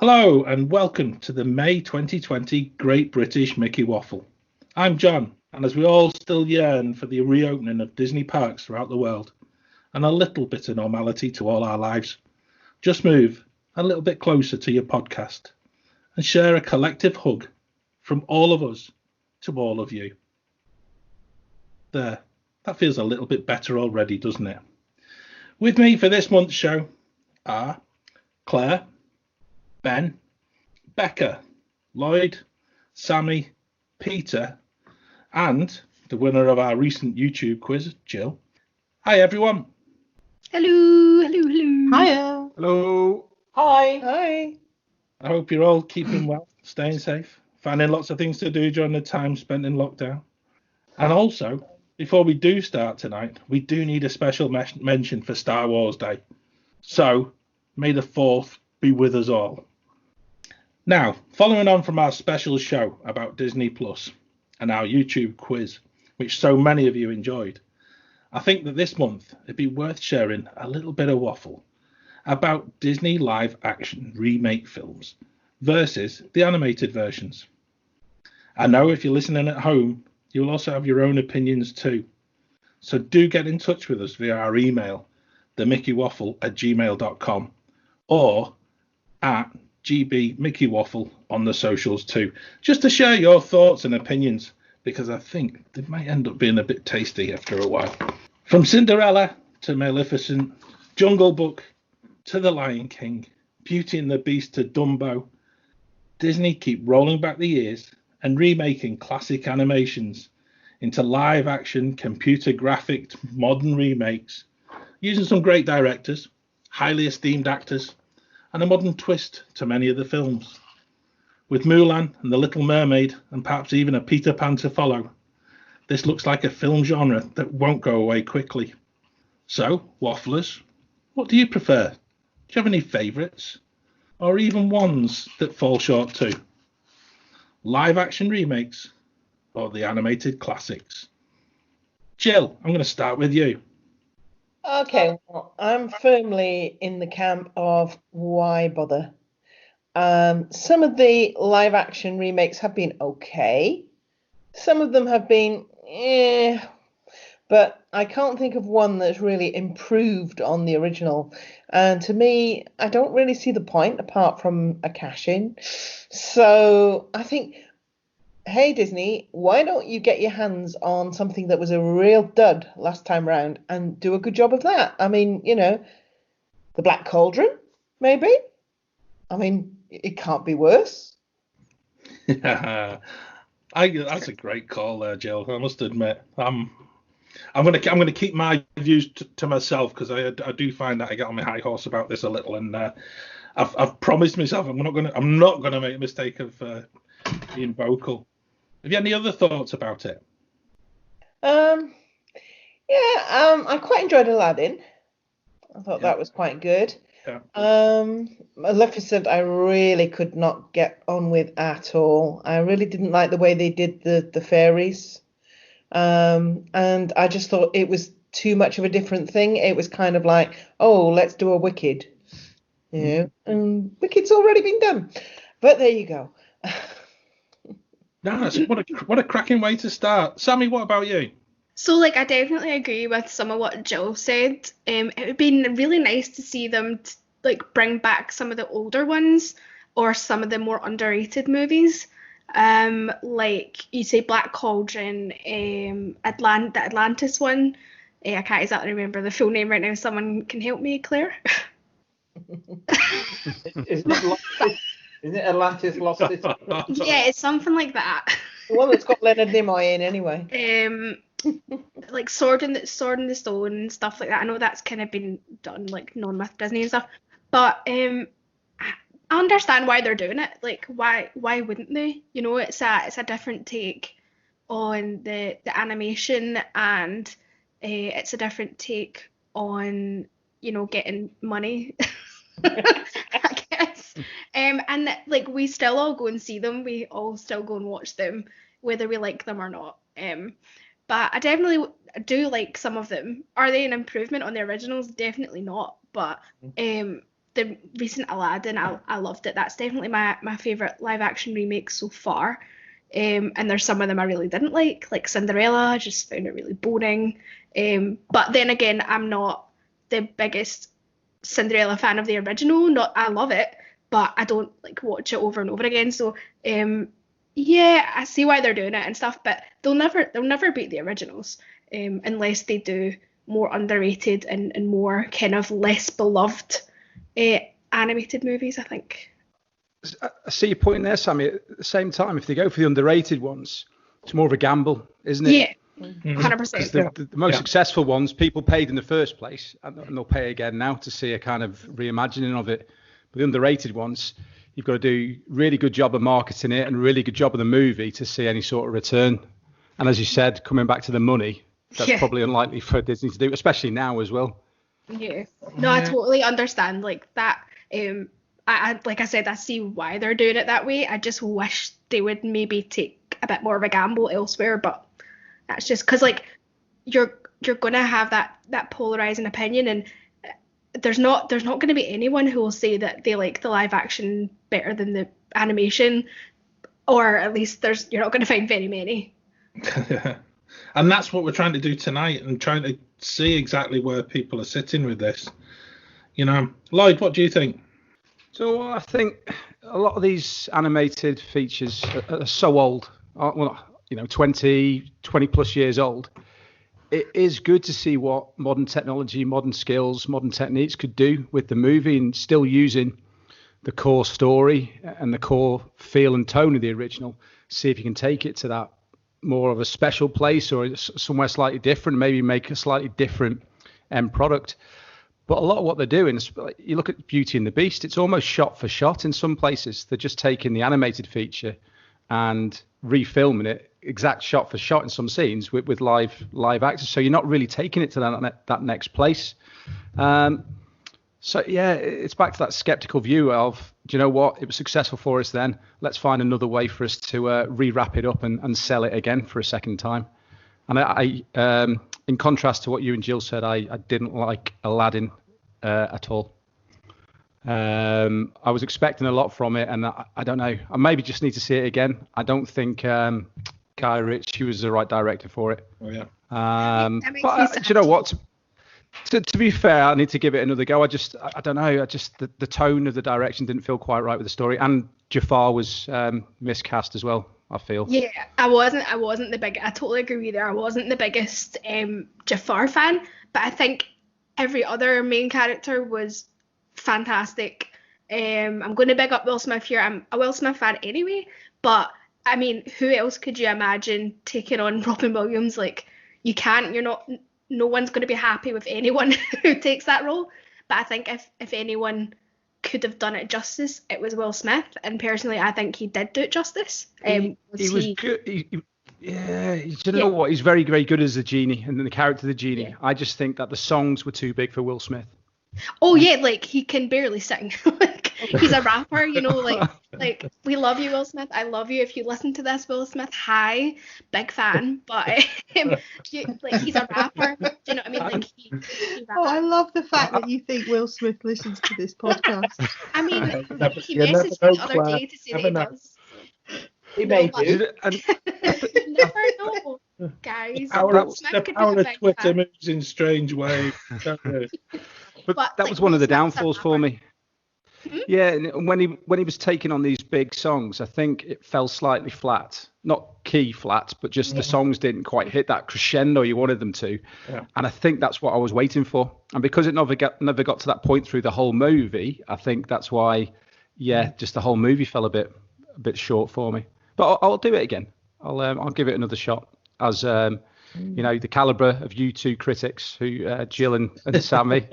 Hello and welcome to the May 2020 Great British Mickey Waffle. I'm John, and as we all still yearn for the reopening of Disney parks throughout the world and a little bit of normality to all our lives, just move a little bit closer to your podcast and share a collective hug from all of us to all of you. There, that feels a little bit better already, doesn't it? With me for this month's show are Claire, Ben, Becca, Lloyd, Sammy, Peter, and the winner of our recent YouTube quiz, Jill. Hi, everyone. Hello. Hiya. Hello. Hi. I hope you're all keeping well, staying safe, finding lots of things to do during the time spent in lockdown. And also, before we do start tonight, we do need a special mention for Star Wars Day. So, may the 4th be with us all. Now, following on from our special show about Disney Plus and our YouTube quiz, which so many of you enjoyed, I think that this month it'd be worth sharing a little bit of waffle about Disney live action remake films versus the animated versions. I know if you're listening at home, you'll also have your own opinions too. So do get in touch with us via our email, themickeywaffle@gmail.com, or at GBMickeyWaffle on the socials too, just to share your thoughts and opinions, because I think they might end up being a bit tasty after a while. From Cinderella to Maleficent, Jungle Book to The Lion King, Beauty and the Beast to Dumbo, Disney keep rolling back the years and remaking classic animations into live action, computer graphic, modern remakes, using some great directors, highly esteemed actors, and a modern twist to many of the films. With Mulan and The Little Mermaid, and perhaps even a Peter Pan to follow, this looks like a film genre that won't go away quickly. So, Wafflers, what do you prefer? Do you have any favourites? Or even ones that fall short too? Live action remakes or the animated classics? Jill, I'm going to start with you. Okay, well, I'm firmly in the camp of why bother. Some of the live action remakes have been okay. Some of them have been but I can't think of one that's really improved on the original. And to me, I don't really see the point apart from a cash in. So I think, hey Disney, why don't you get your hands on something that was a real dud last time round and do a good job of that? I mean, The Black Cauldron, maybe? I mean, it can't be worse. That's a great call there, Jill. I must admit, I'm gonna keep my views to myself, because I do find that I get on my high horse about this a little, and I've promised myself I'm not gonna make a mistake of being vocal. Have you any other thoughts about it? I quite enjoyed Aladdin. I thought that was quite good. Yeah. Maleficent, I really could not get on with at all. I really didn't like the way they did the fairies. And I just thought it was too much of a different thing. It was kind of like, oh, let's do a Wicked. And Wicked's already been done. But there you go. Nice. What a cracking way to start. Sammy, what about you? So, I definitely agree with some of what Jill said. It would be really nice to see them bring back some of the older ones or some of the more underrated movies. Like you say, Black Cauldron, the Atlantis one. I can't exactly remember the full name right now. Someone can help me, Claire. Isn't it Atlantis Lost City? Yeah, it's something like that. The one that's got Leonard Nimoy in, anyway. Like Sword in the Stone and stuff like that. I know that's kind of been done known with Disney and stuff, but I understand why they're doing it. Why wouldn't they? It's a different take on the animation, and it's a different take on getting money. I guess. And we still all go and see them. We all still go and watch them, whether we like them or not. But I definitely do like some of them. Are they an improvement on the originals? Definitely not. But the recent Aladdin, I loved it. That's definitely my favourite live action remake so far. And there's some of them I really didn't like Cinderella. I just found it really boring. But then again, I'm not the biggest Cinderella fan of the original. I love it, but I don't like watch it over and over again. So yeah, I see why they're doing it and stuff, but they'll never beat the originals unless they do more underrated and more kind of less beloved animated movies, I think. I see your point there, Sammy. At the same time, if they go for the underrated ones, it's more of a gamble, isn't it? Yeah, 100%. The most successful ones, people paid in the first place, and they'll pay again now to see a kind of reimagining of it. But the underrated ones, you've got to do really good job of marketing it and a really good job of the movie to see any sort of return. And as you said, coming back to the money, that's probably unlikely for Disney to do, especially now as well. Yeah. No, I totally understand like that. I like I said, I see why they're doing it that way. I just wish they would maybe take a bit more of a gamble elsewhere, but that's just because like you're gonna have that polarizing opinion, and there's not going to be anyone who will say that they like the live action better than the animation, or at least you're not going to find very many. And that's what we're trying to do tonight, and trying to see exactly where people are sitting with this. Lloyd, what do you think? So I think a lot of these animated features are so old, 20 plus years old. It is good to see what modern technology, modern skills, modern techniques could do with the movie, and still using the core story and the core feel and tone of the original. See if you can take it to that more of a special place or somewhere slightly different, maybe make a slightly different end product. But a lot of what they're doing, you look at Beauty and the Beast, it's almost shot for shot in some places. They're just taking the animated feature and refilming it exact shot for shot in some scenes with live actors. So you're not really taking it to that next place. So yeah, it's back to that skeptical view of, do you know what? It was successful for us then. Let's find another way for us to re-wrap it up and sell it again for a second time. And I in contrast to what you and Jill said, I didn't like Aladdin at all. I was expecting a lot from it, and I don't know. I maybe just need to see it again. I don't think Guy Ritchie was the right director for it. Oh yeah. But do you know what? To be fair, I need to give it another go. I don't know. The tone of the direction didn't feel quite right with the story, and Jafar was miscast as well, I feel. Yeah, I wasn't the big. I totally agree with you there. I wasn't the biggest Jafar fan, but I think every other main character was fantastic. I'm going to big up Will Smith here. I'm a Will Smith fan anyway, but I mean, who else could you imagine taking on Robin Williams? Like, you can't. No one's going to be happy with anyone who takes that role. But I think if anyone could have done it justice, it was Will Smith. And personally, I think he did do it justice. He was good. You know what? He's very, very good as the genie and the character of the genie. Yeah. I just think that the songs were too big for Will Smith. Oh yeah, like he can barely sing. Like he's a rapper, like we love you, Will Smith. I love you. If you listen to this, Will Smith, hi, big fan. But he's a rapper. Do you know what I mean? Like he I love the fact that you think Will Smith listens to this podcast. I mean, he messaged me the other day to say that he does. He may do. You never know, guys. The power of Twitter moves in strange ways. But that was one of the downfalls for me. Yeah, and when he was taking on these big songs, I think it fell slightly flat. Not key flat, but just the songs didn't quite hit that crescendo you wanted them to. Yeah. And I think that's what I was waiting for. And because it never got to that point through the whole movie, I think that's why, just the whole movie fell a bit short for me. But I'll do it again. I'll give it another shot. As the caliber of you two critics, who Jill and Sammy.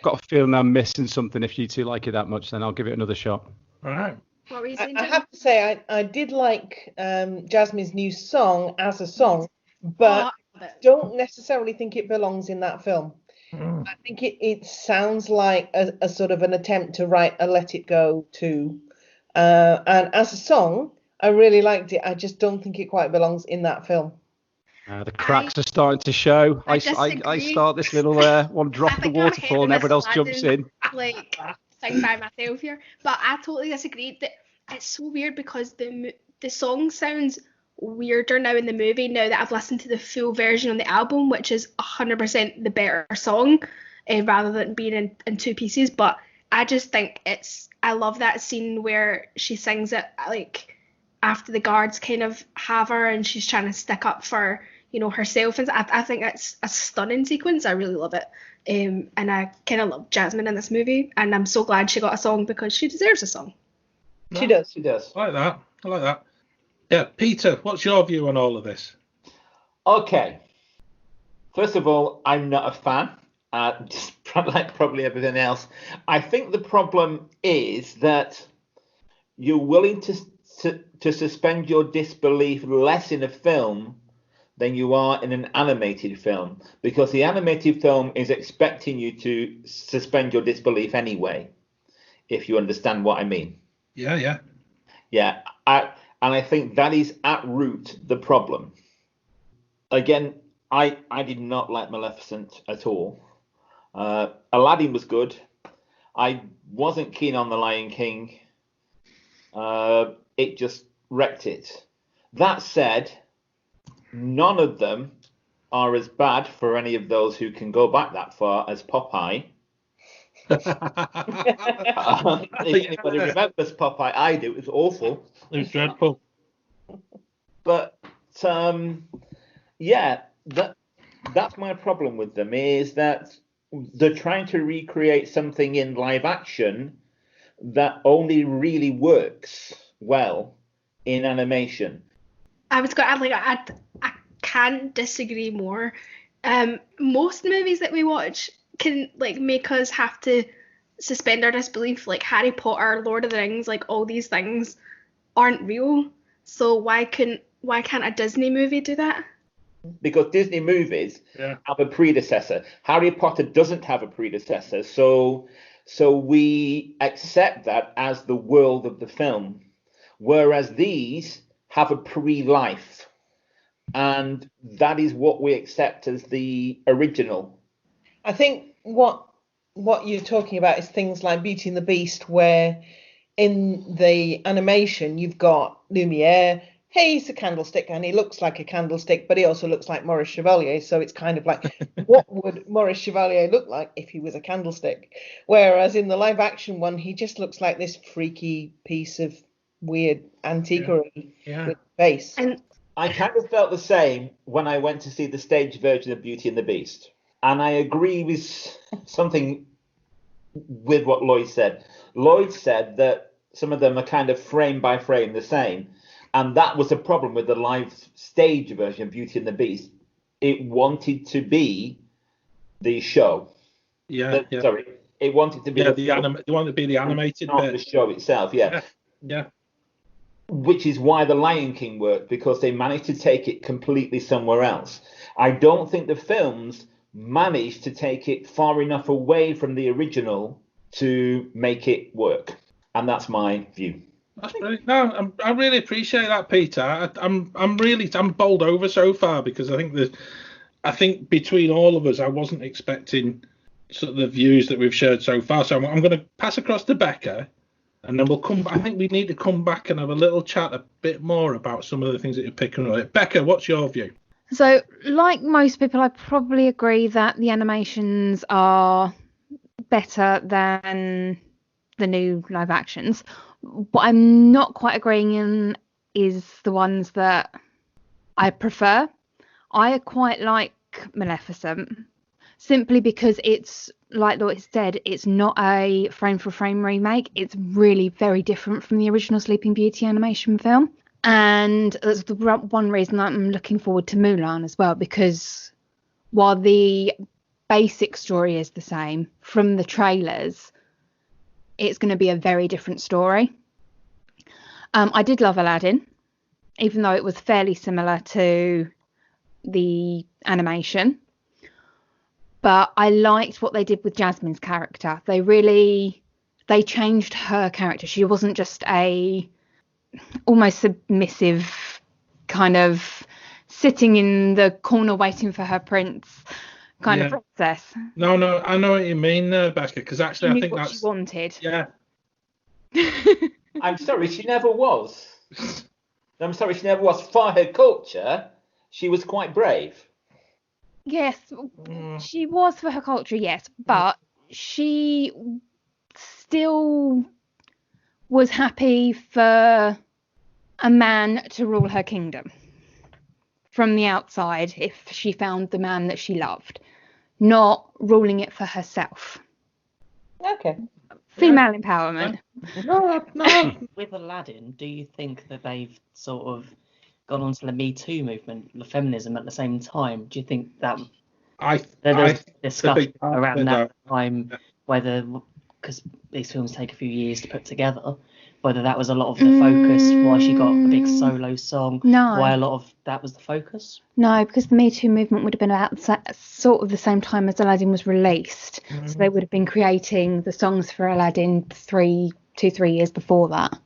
Got a feeling I'm missing something. If you two like it that much, then I'll give it another shot. All right. What were you saying, I have to say, I did like Jasmine's new song as a song, but don't necessarily think it belongs in that film. I think it sounds like a sort of an attempt to write a Let It Go too. And as a song, I really liked it. I just don't think it quite belongs in that film. The cracks are starting to show. I start this little one drop of the waterfall and everyone else jumps in. like sing by myself here, but I totally disagree. That it's so weird because the song sounds weirder now in the movie now that I've listened to the full version on the album, which is 100% the better song, rather than being in two pieces. But I just think I love that scene where she sings it like after the guards kind of have her and she's trying to stick up for herself, and I think it's a stunning sequence. I really love it. And I kind of love Jasmine in this movie, and I'm so glad she got a song because she deserves a song. She does. I like that. Yeah, Peter, what's your view on all of this? Okay. First of all, I'm not a fan. Just like probably everything else. I think the problem is that you're willing to suspend your disbelief less in a film than you are in an animated film, because the animated film is expecting you to suspend your disbelief anyway, if you understand what I mean. Yeah. And I think that is at root the problem. Again, I did not like Maleficent at all. Aladdin was good. I wasn't keen on The Lion King. It just wrecked it. That said, none of them are as bad for any of those who can go back that far as Popeye. If anybody remembers Popeye, I do. It was awful. It was dreadful. But that's my problem with them, is that they're trying to recreate something in live action that only really works well in animation. I was going to add, I can't disagree more. Most movies that we watch can make us have to suspend our disbelief, like Harry Potter, Lord of the Rings, like all these things aren't real. So why can't a Disney movie do that? Because Disney movies have a predecessor. Harry Potter doesn't have a predecessor, so we accept that as the world of the film, whereas these have a pre-life, and that is what we accept as the original. I think what you're talking about is things like Beauty and the Beast, where in the animation you've got Lumiere. Hey, he's a candlestick and he looks like a candlestick, but he also looks like Maurice Chevalier. So it's kind of like, what would Maurice Chevalier look like if he was a candlestick? Whereas in the live action one, he just looks like this freaky piece of weird antiquery with face. And I kind of felt the same when I went to see the stage version of Beauty and the Beast. And I agree with something with what Lloyd said. Lloyd said that some of them are kind of frame by frame the same. And that was a problem with the live stage version of Beauty and the Beast. It wanted to be the show. Sorry, it wanted to be it wanted to be the animated not bit. the show itself. Yeah. Which is why The Lion King worked, because they managed to take it completely somewhere else. I don't think the films managed to take it far enough away from the original to make it work. And that's my view. That's brilliant. No, I really appreciate that, Peter. I'm bowled over so far, because I think between all of us, I wasn't expecting sort of the views that we've shared so far. So I'm going to pass across to Becca, and then we'll come. I think we need to come back and have a little chat a bit more about some of the things that you're picking up. Becca, what's your view? So, like most people, I probably agree that the animations are better than the new live actions. What I'm not quite agreeing in is the ones that I prefer. I quite like Maleficent, simply because it's, like Lloyd said, it's not a frame for frame remake. It's really very different from the original Sleeping Beauty animation film. And that's the one reason I'm looking forward to Mulan as well, because while the basic story is the same from the trailers, it's going to be a very different story. I did love Aladdin, even though it was fairly similar to the animation. But I liked what they did with Jasmine's character. They changed her character. She wasn't just a almost submissive kind of sitting in the corner waiting for her prince kind Yeah. of princess. No, I know what you mean, Becca, because She actually I knew think what that's she wanted. yeah. I'm sorry, she never was. I'm sorry, she never was. For her culture, she was quite brave. Yes, she was for her culture, yes, but she still was happy for a man to rule her kingdom from the outside if she found the man that she loved, not ruling it for herself. Okay. Female empowerment. No. With Aladdin, do you think that they've sort of gone onto the Me Too movement, the feminism at the same time? Do you think that there's discussion around that time, whether, because these films take a few years to put together, whether that was a lot of the focus, why she got a big solo song, why a lot of that was the focus? No, because the Me Too movement would have been about sort of the same time as Aladdin was released. So they would have been creating the songs for Aladdin 3 years before that.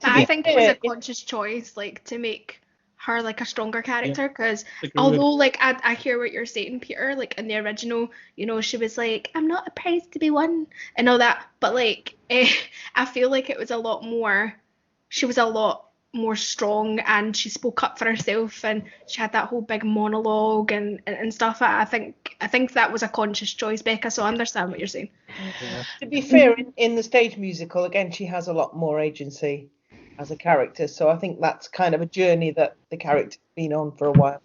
I think it was a conscious choice, like, to make her like a stronger character, because although like I hear what you're saying, Peter, like in the original, you know, she was like, I'm not a prize to be won and all that, but like I feel like it was a lot more, she was a lot more strong, and she spoke up for herself, and she had that whole big monologue and stuff. I think that was a conscious choice, Becca, so I understand what you're saying. To be fair, in the stage musical, again, she has a lot more agency as a character, so I think that's kind of a journey that the character's been on for a while.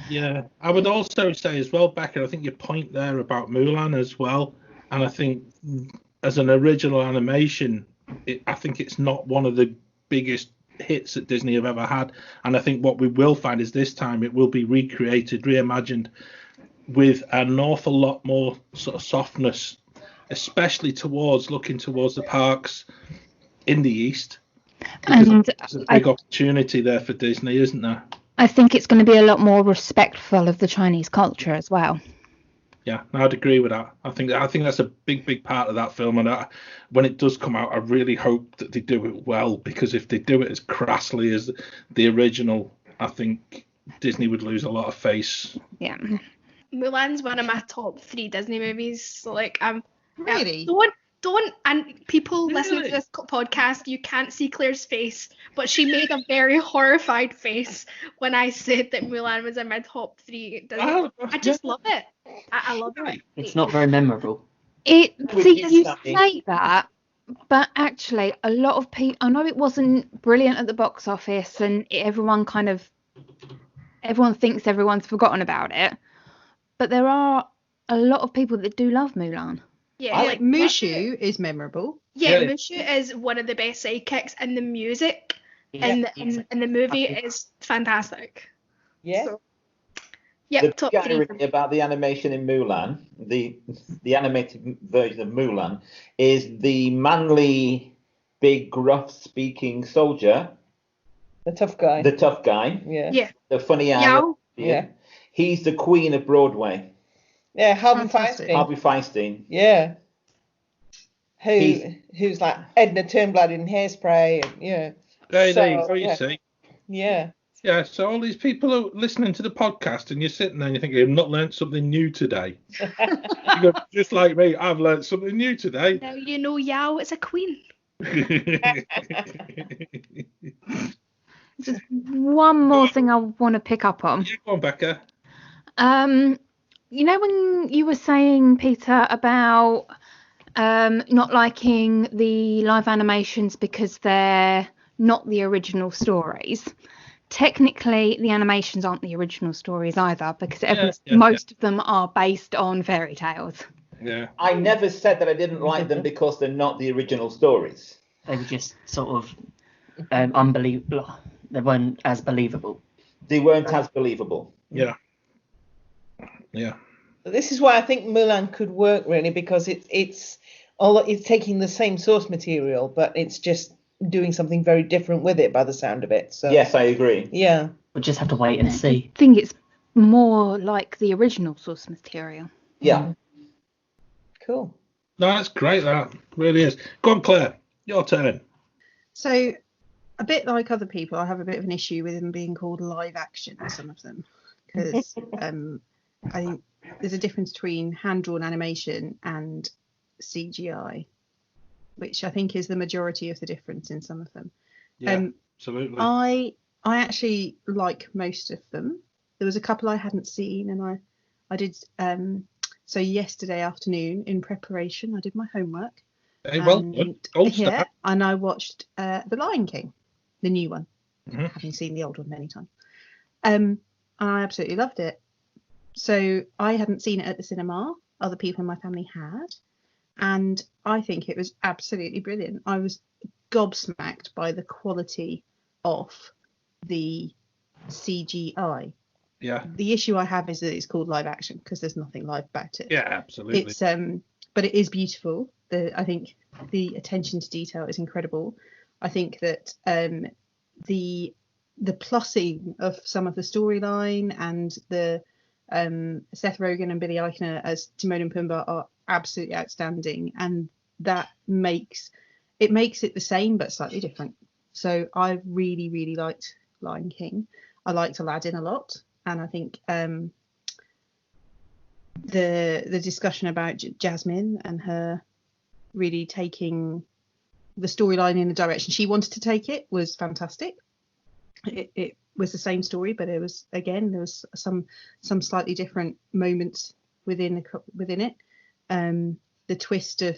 Yeah, I would also say as well, Becca, I think your point there about Mulan as well, and I think as an original animation, I think it's not one of the biggest hits that Disney have ever had, and I think what we will find is this time it will be recreated, reimagined with an awful lot more sort of softness, especially looking towards the parks in the East. And there's a big opportunity there for Disney, isn't there? I think it's going to be a lot more respectful of the Chinese culture as well. Yeah, I'd agree with that. I think that's a big part of that film, and when it does come out, I really hope that they do it well, because if they do it as crassly as the original, I think Disney would lose a lot of face. Yeah. Mulan's one of my top 3 Disney movies. So like Really? Don't and people listening to this podcast, you can't see Claire's face, but she made a very horrified face when I said that Mulan was in my top 3 Disney. I just love it. I love it. It's not very memorable. You say that, but actually a lot of people, I know it wasn't brilliant at the box office, and everyone thinks everyone's forgotten about it, but there are a lot of people that do love Mulan. Yeah, like Mushu is memorable. Yeah, really? Mushu is one of the best sidekicks, and the music in the movie is fantastic. Yeah. So, yeah, the top 3. About the animation in Mulan, the animated version of Mulan, is the manly, big, gruff-speaking soldier. The tough guy. Yeah. The funny eye. Yeah. He's the queen of Broadway. Yeah, Harvey Feinstein. Yeah. Who's like Edna Turnblad in Hairspray, and yeah. There you go, you see. Yeah. Yeah, so all these people are listening to the podcast, and you're sitting there and you're thinking, I've not learnt something new today. You go, just like me, I've learnt something new today. Now you know Yao is a queen. Just one more thing I want to pick up on. Yeah, go on, Becca. You know when you were saying, Peter, about not liking the live animations because they're not the original stories. Technically, the animations aren't the original stories either, because most of them are based on fairy tales. Yeah. I never said that I didn't like them because they're not the original stories. They were just sort of unbelievable. They weren't as believable. Yeah. Yeah. This is why I think Mulan could work, really, because it's taking the same source material, but it's just doing something very different with it by the sound of it. So yes, I agree. Yeah. We'll just have to wait and see. I think it's more like the original source material. Yeah. Cool. No, that's great. That really is. Go on, Claire. Your turn. So, a bit like other people, I have a bit of an issue with them being called live action, some of them, because I think there's a difference between hand-drawn animation and CGI, which I think is the majority of the difference in some of them. Yeah, absolutely. I actually like most of them. There was a couple I hadn't seen, and I did. So yesterday afternoon, in preparation, I did my homework. Hey, well done. Yeah, and I watched The Lion King, the new one, having seen the old one many times. And I absolutely loved it. So I hadn't seen it at the cinema. Other people in my family had. And I think it was absolutely brilliant. I was gobsmacked by the quality of the CGI. Yeah. The issue I have is that it's called live action because there's nothing live about it. Yeah, absolutely. It's but it is beautiful. I think the attention to detail is incredible. I think that the plussing of some of the storyline and the Seth Rogen and Billy Eichner as Timon and Pumbaa are absolutely outstanding, and that makes it the same but slightly different. So I really, really liked Lion King. I liked Aladdin a lot, and I think the discussion about Jasmine and her really taking the storyline in the direction she wanted to take it was fantastic. It was the same story, but there was some slightly different moments within it. The twist of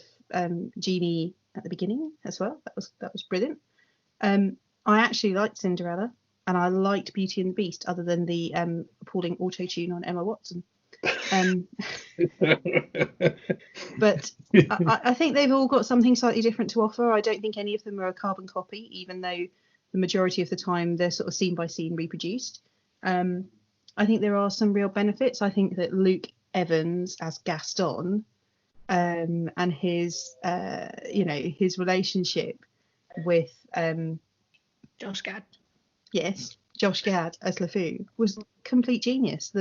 Genie at the beginning as well, that was brilliant. I actually liked Cinderella, and I liked Beauty and the Beast, other than the appalling auto-tune on Emma Watson. But I think they've all got something slightly different to offer. I don't think any of them are a carbon copy, even though the majority of the time they're sort of scene by scene reproduced. I think there are some real benefits. I think that Luke Evans as Gaston and his his relationship with Josh Gad. Yes, Josh Gad as LeFou was complete genius.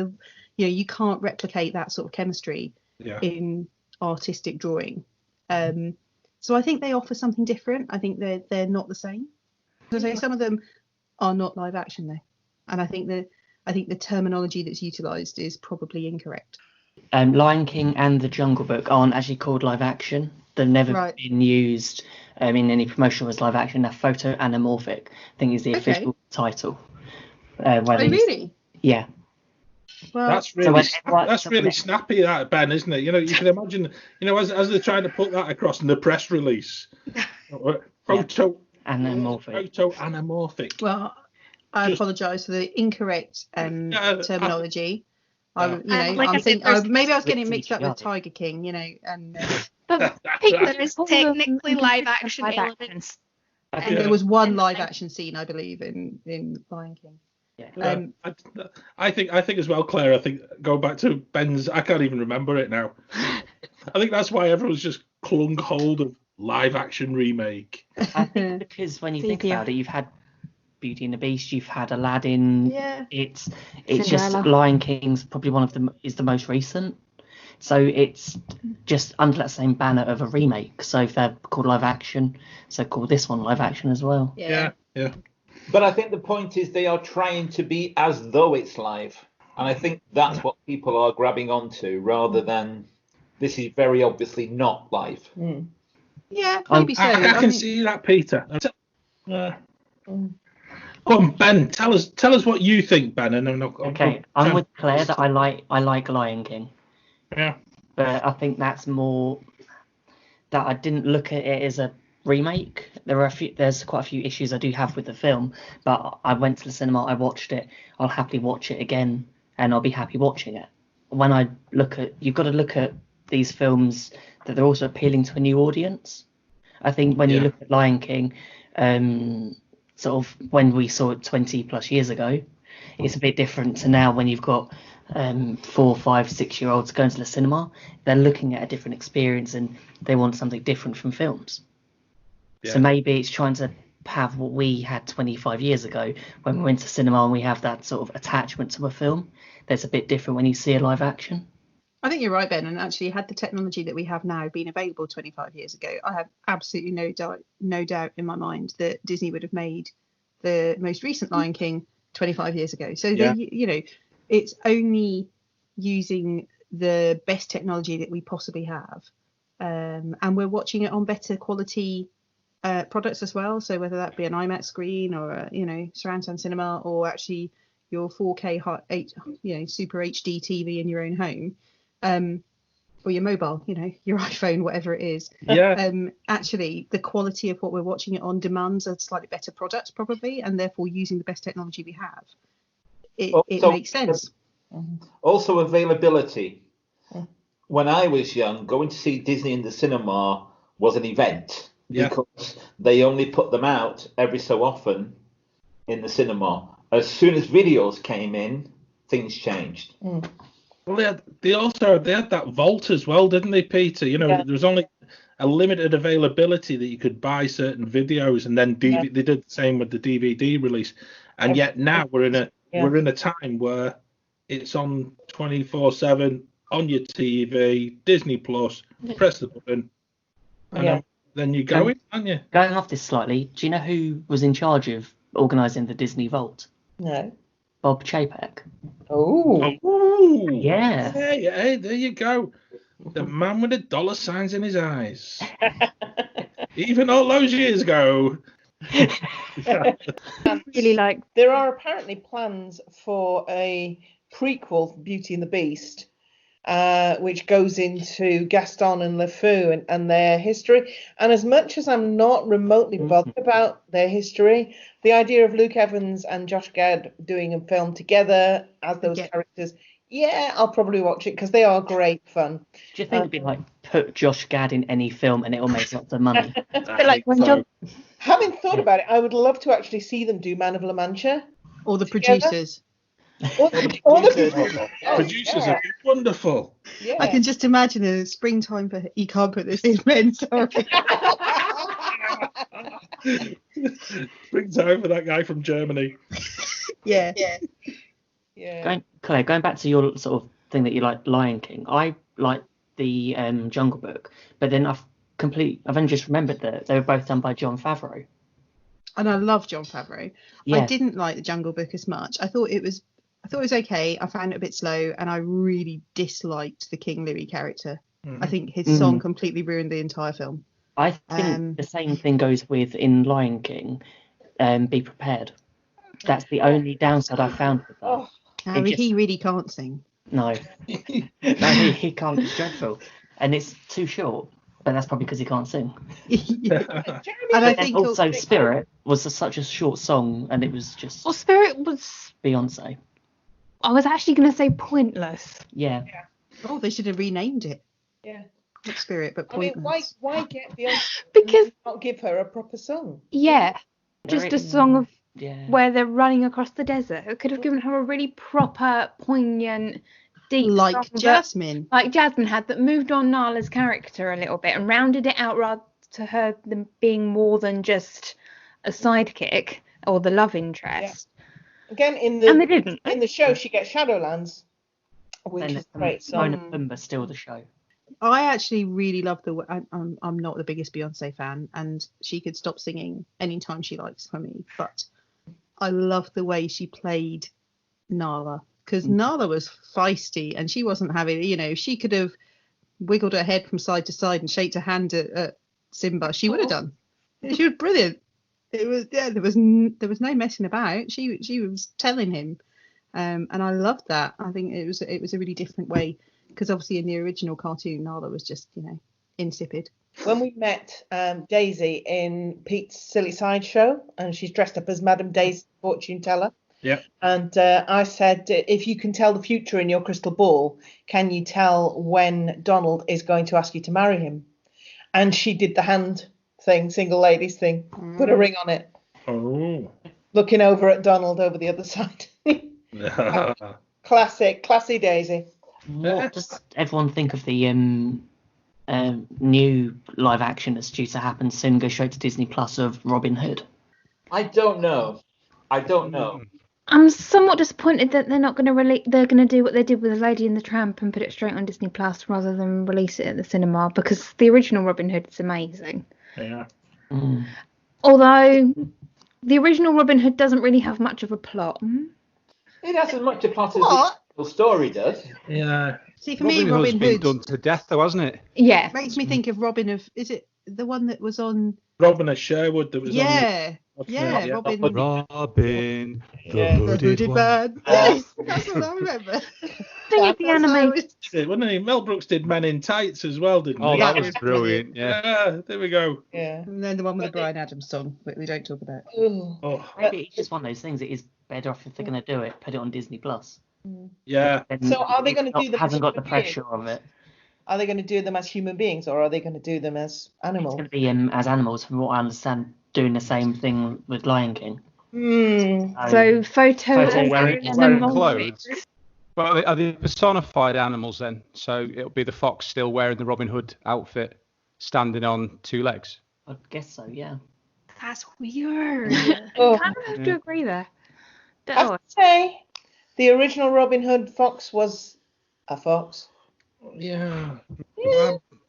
You can't replicate that sort of chemistry in artistic drawing. So I think they offer something different. I think they're not the same. As I say, some of them are not live action though, and I think the terminology that's utilised is probably incorrect. Lion King and The Jungle Book aren't actually called live action. They've never been used in any promotion as live action. They're photo anamorphic, I think is the official title. Really? Yeah. Well, that's really snappy, that, Ben, isn't it? You can imagine, as they're trying to put that across in the press release. Photo anamorphic. Well, I apologise for the incorrect terminology. Maybe I was getting mixed up with Tiger King, and but there is technically live action elements. And there was one live action scene, I believe, in Lion King. Yeah. I think as well, Claire. I think going back to Ben's, I can't even remember it now. I think that's why everyone's just clung hold of live action remake. I think because when you think about it, you've had Beauty and the Beast, you've had Aladdin. Yeah. It's just Lion King's probably one of them is the most recent. So it's just under that same banner of a remake. So if they're called live action, so call this one live action as well. Yeah. But I think the point is they are trying to be as though it's live. And I think that's what people are grabbing onto rather than this is very obviously not live. Mm. Yeah, maybe so. I can see that, Peter. Go on, Ben. Tell us what you think, Ben. And I'm with Claire that I like Lion King. Yeah. But I think that's more that I didn't look at it as a remake. There's quite a few issues I do have with the film, but I went to the cinema, I watched it. I'll happily watch it again, and I'll be happy watching it. When I you've got to look at these films that they're also appealing to a new audience. I think when you look at Lion King, sort of when we saw it 20 plus years ago, it's a bit different to now when you've got 4, 5, 6-year-olds going to the cinema. They're looking at a different experience and they want something different from films. So maybe it's trying to have what we had 25 years ago when we went to cinema, and we have that sort of attachment to a film that's a bit different when you see a live action. I think you're right, Ben, and actually had the technology that we have now been available 25 years ago, I have absolutely no doubt in my mind that Disney would have made the most recent Lion King 25 years ago. So it's only using the best technology that we possibly have, and we're watching it on better quality products as well. So whether that be an IMAX screen or a, surround sound cinema, or actually your 4K super HD TV in your own home, or your mobile, your iPhone, whatever it is. Yeah. Actually, the quality of what we're watching it on demands a slightly better product probably, and therefore using the best technology we have. It makes sense. Also, availability. When I was young, going to see Disney in the cinema was an event because they only put them out every so often in the cinema. As soon as videos came in, things changed. Well, they had that vault as well, didn't they, Peter? There was only a limited availability that you could buy certain videos, and then they did the same with the DVD release. And yet now we're in a time where it's on 24/7 on your TV, Disney Plus. Press the button, and then you go in, aren't you? Going off this slightly, do you know who was in charge of organising the Disney Vault? No. Bob Chapek. Oh. Yeah. Hey, there you go. The man with the dollar signs in his eyes. Even all those years ago. Really like. There are apparently plans for a prequel for Beauty and the Beast, which goes into Gaston and LeFou and their history. And as much as I'm not remotely bothered about their history, the idea of Luke Evans and Josh Gad doing a film together as those characters, I'll probably watch it because they are great fun. Do you think it'd be like put Josh Gad in any film and it'll make lots of money? Having thought about it, I would love to actually see them do Man of La Mancha. Or the producers. Or the producers are wonderful. Yeah. I can just imagine a springtime for You Can't Put This in Men. Sorry. Springtime for that guy from Germany. Yeah. Going back to your sort of thing that you like, Lion King. I like the Jungle Book, but then I've only just remembered that they were both done by Jon Favreau. And I love Jon Favreau. Yeah. I didn't like the Jungle Book as much. I thought it was okay. I found it a bit slow, and I really disliked the King Louis character. I think his song completely ruined the entire film. I think the same thing goes with in Lion King. Be prepared. That's the only downside I found with that. He really can't sing. No, he can't. It's dreadful, and it's too short. But that's probably because he can't sing. And I think also Spirit was such a short song, and it was just. Well, Spirit was Beyonce. I was actually going to say pointless. Yeah. Oh, they should have renamed it. Yeah. Not Spirit, but pointless. I mean, why get Beyonce? Because not give her a proper song. Yeah, just a song of where they're running across the desert. It could have given her a really proper, poignant. Deep like Jasmine. Like Jasmine had, that moved on Nala's character a little bit and rounded it out rather to her than being more than just a sidekick or the love interest. Yeah. Again, in the show, she gets Shadowlands, which is great. Pumbaa still the show. I actually really love the way. I'm not the biggest Beyonce fan, and she could stop singing anytime she likes for me. But I love the way she played Nala. Because Nala was feisty, and she wasn't having, she could have wiggled her head from side to side and shaked her hand at Simba. She would have done. She was brilliant. It was there was no messing about. She was telling him, and I loved that. I think it was a really different way, because obviously in the original cartoon Nala was just insipid. When we met Daisy in Pete's Silly Sideshow, and she's dressed up as Madame Daisy, fortune teller. Yeah. And I said, if you can tell the future in your crystal ball, can you tell when Donald is going to ask you to marry him? And she did the hand thing, single ladies thing, put a ring on it. Oh. Looking over at Donald over the other side. Classy Daisy. What does everyone think of the new live action that's due to happen soon, go straight to Disney Plus, of Robin Hood? I don't know. I'm somewhat disappointed that they're not going to release. They're going to do what they did with Lady and the Tramp and put it straight on Disney Plus rather than release it at the cinema, because the original Robin Hood is amazing. Yeah. Although the original Robin Hood doesn't really have much of a plot. It has as much a plot as story does. Yeah. See, for me, Robin Robin Hood's been Hood done to death, though, hasn't it? Yeah. makes me think of Robin of. Is it the one that was on? Robin of Sherwood that was on. Yeah, Yeah. Robin. Robin, Yeah. The hooded man. Yes, that's what I remember. Thing is the animated. Wasn't he? Mel Brooks did Men in Tights as well, didn't Oh, he? that was brilliant. Yeah. There we go. Yeah. And then the one with the Bryan Adams song, but we don't talk about. Ooh. Oh, Maybe it's just one of those things. It is better off if they're going to do it, put it on Disney Plus. yeah. Then So are they going to it do them? hasn't got the as human pressure of it. Are they going to do them as human beings, or are they going to do them as It's animals? going to be as animals, from what I understand, doing the same thing with Lion King. So photo wearing animals. clothes. But are they personified animals then? So it'll be the fox still wearing the Robin Hood outfit, standing on two legs. I guess so, yeah. That's weird. Oh, Kind of have to agree there. I Don't know. would say the original Robin Hood fox was a fox. Yeah.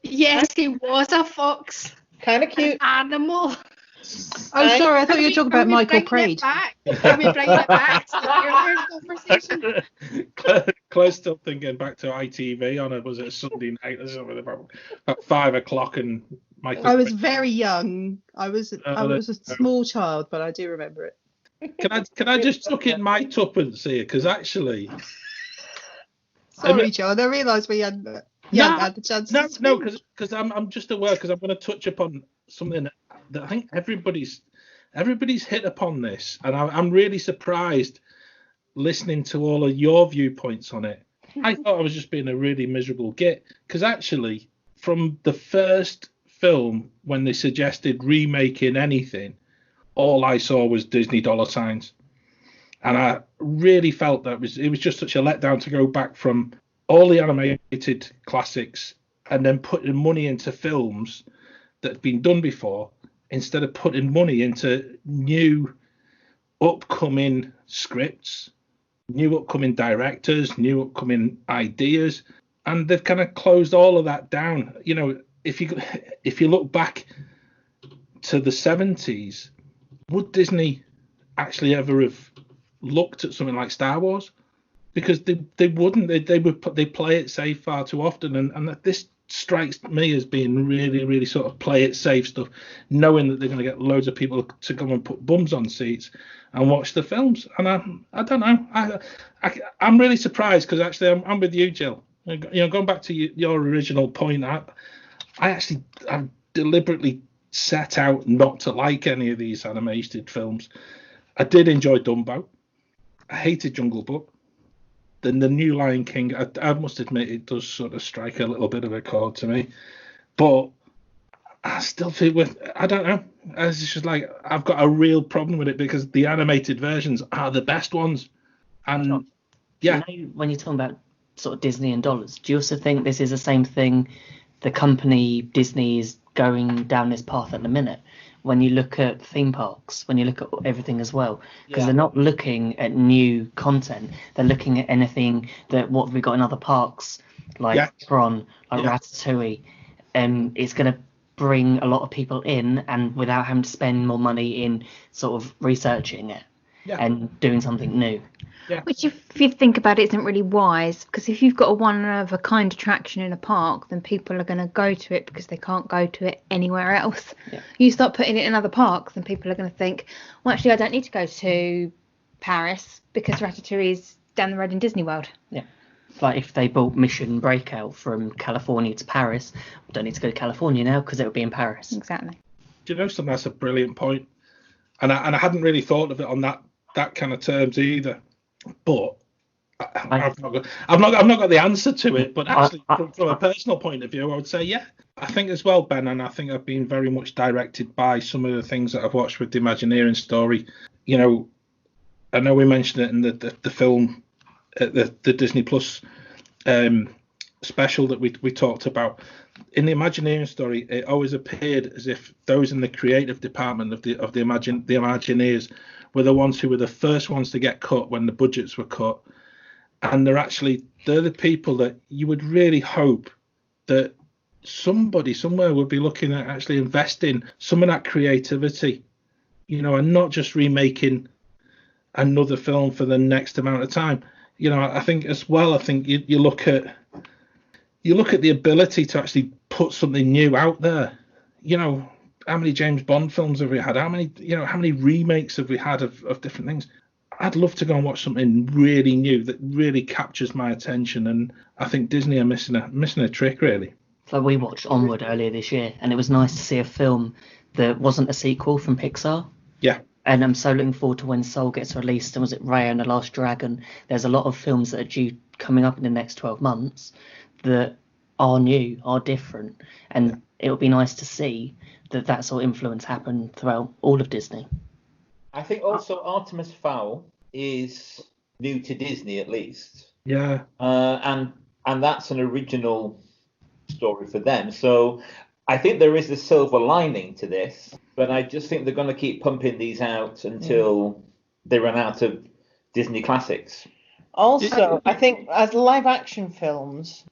Yes, he was a fox. Kind of cute. Animal. Oh, sorry, I thought you were talking about Michael Praed. Can we bring it back to the earlier conversation? Claire's still thinking back to ITV on it. Was it a Sunday night or something? About 5 o'clock, and Michael. I was very young. I was a small child, but I do remember it. Can I just tuck in my tuppence here? Because actually. Sorry, John. I realised we hadn't had the chance. No, because I'm just aware, because I'm going to touch upon something that I think everybody's hit upon this, and I'm really surprised listening to all of your viewpoints on it. I thought I was just being a really miserable git, because actually from the first film, when they suggested remaking anything, all I saw was Disney dollar signs, and I really felt that it was just such a letdown to go back from all the animated classics and then putting money into films that had been done before, instead of putting money into new upcoming scripts, new upcoming directors, new upcoming ideas. And they've kind of closed all of that down. You know, if you look back to the 70s, would Disney actually ever have looked at something like Star Wars? Because they wouldn't. They play it safe far too often, and this strikes me as being really, really sort of play it safe stuff, knowing that they're going to get loads of people to come and put bums on seats and watch the films. And I don't know. I'm really surprised, because actually I'm with you, Jill. You know, going back to your original point, I deliberately set out not to like any of these animated films. I did enjoy Dumbo. I hated Jungle Book. Then the new Lion King, I must admit, it does sort of strike a little bit of a chord to me. But I still feel I don't know. It's just like, I've got a real problem with it, because the animated versions are the best ones. And yeah. You know, when you're talking about sort of Disney and dollars, do you also think this is the same thing the company Disney is going down this path at the minute? When you look at theme parks, when you look at everything as well, because they're not looking at new content, they're looking at anything that what we got in other parks, like Tron, like Ratatouille, and it's going to bring a lot of people in, and without having to spend more money in sort of researching it and doing something new. Which, if you think about it, isn't really wise, because if you've got a one-of-a-kind attraction in a park, then people are going to go to it because they can't go to it anywhere else. You start putting it in other parks, and people are going to think, well, actually, I don't need to go to Paris because Ratatouille is down the road in Disney World. Yeah. Like if they bought Mission Breakout from California to Paris, we don't need to go to California now because it would be in Paris. Exactly. Do you know something? That's a brilliant point. And I hadn't really thought of it on that kind of terms either. But I've not got the answer to it. But actually, from a personal point of view, I would say, yeah. I think as well, Ben, and I think I've been very much directed by some of the things that I've watched with the Imagineering story. You know, I know we mentioned it in the film, the Disney Plus special that we talked about. In the Imagineering story, it always appeared as if those in the creative department of the Imagineers were the ones who were the first ones to get cut when the budgets were cut, and they're the people that you would really hope that somebody somewhere would be looking at actually investing some of that creativity, you know, and not just remaking another film for the next amount of time. I think as well. I think you look at the ability to actually put something new out there. How many James Bond films have we had? How many remakes have we had of different things? I'd love to go and watch something really new that really captures my attention, and I think Disney are missing a trick, really. So we watched Onward earlier this year, and it was nice to see a film that wasn't a sequel from Pixar. Yeah. And I'm so looking forward to when Soul gets released, and was it Raya and the Last Dragon? There's a lot of films that are due coming up in the next 12 months that are new, are different, and it'll be nice to see that sort of influence happen throughout all of Disney. I think also Artemis Fowl is new to Disney at least. Yeah. And that's an original story for them. So I think there is a silver lining to this, but I just think they're going to keep pumping these out until they run out of Disney classics. Also, I think as live action films,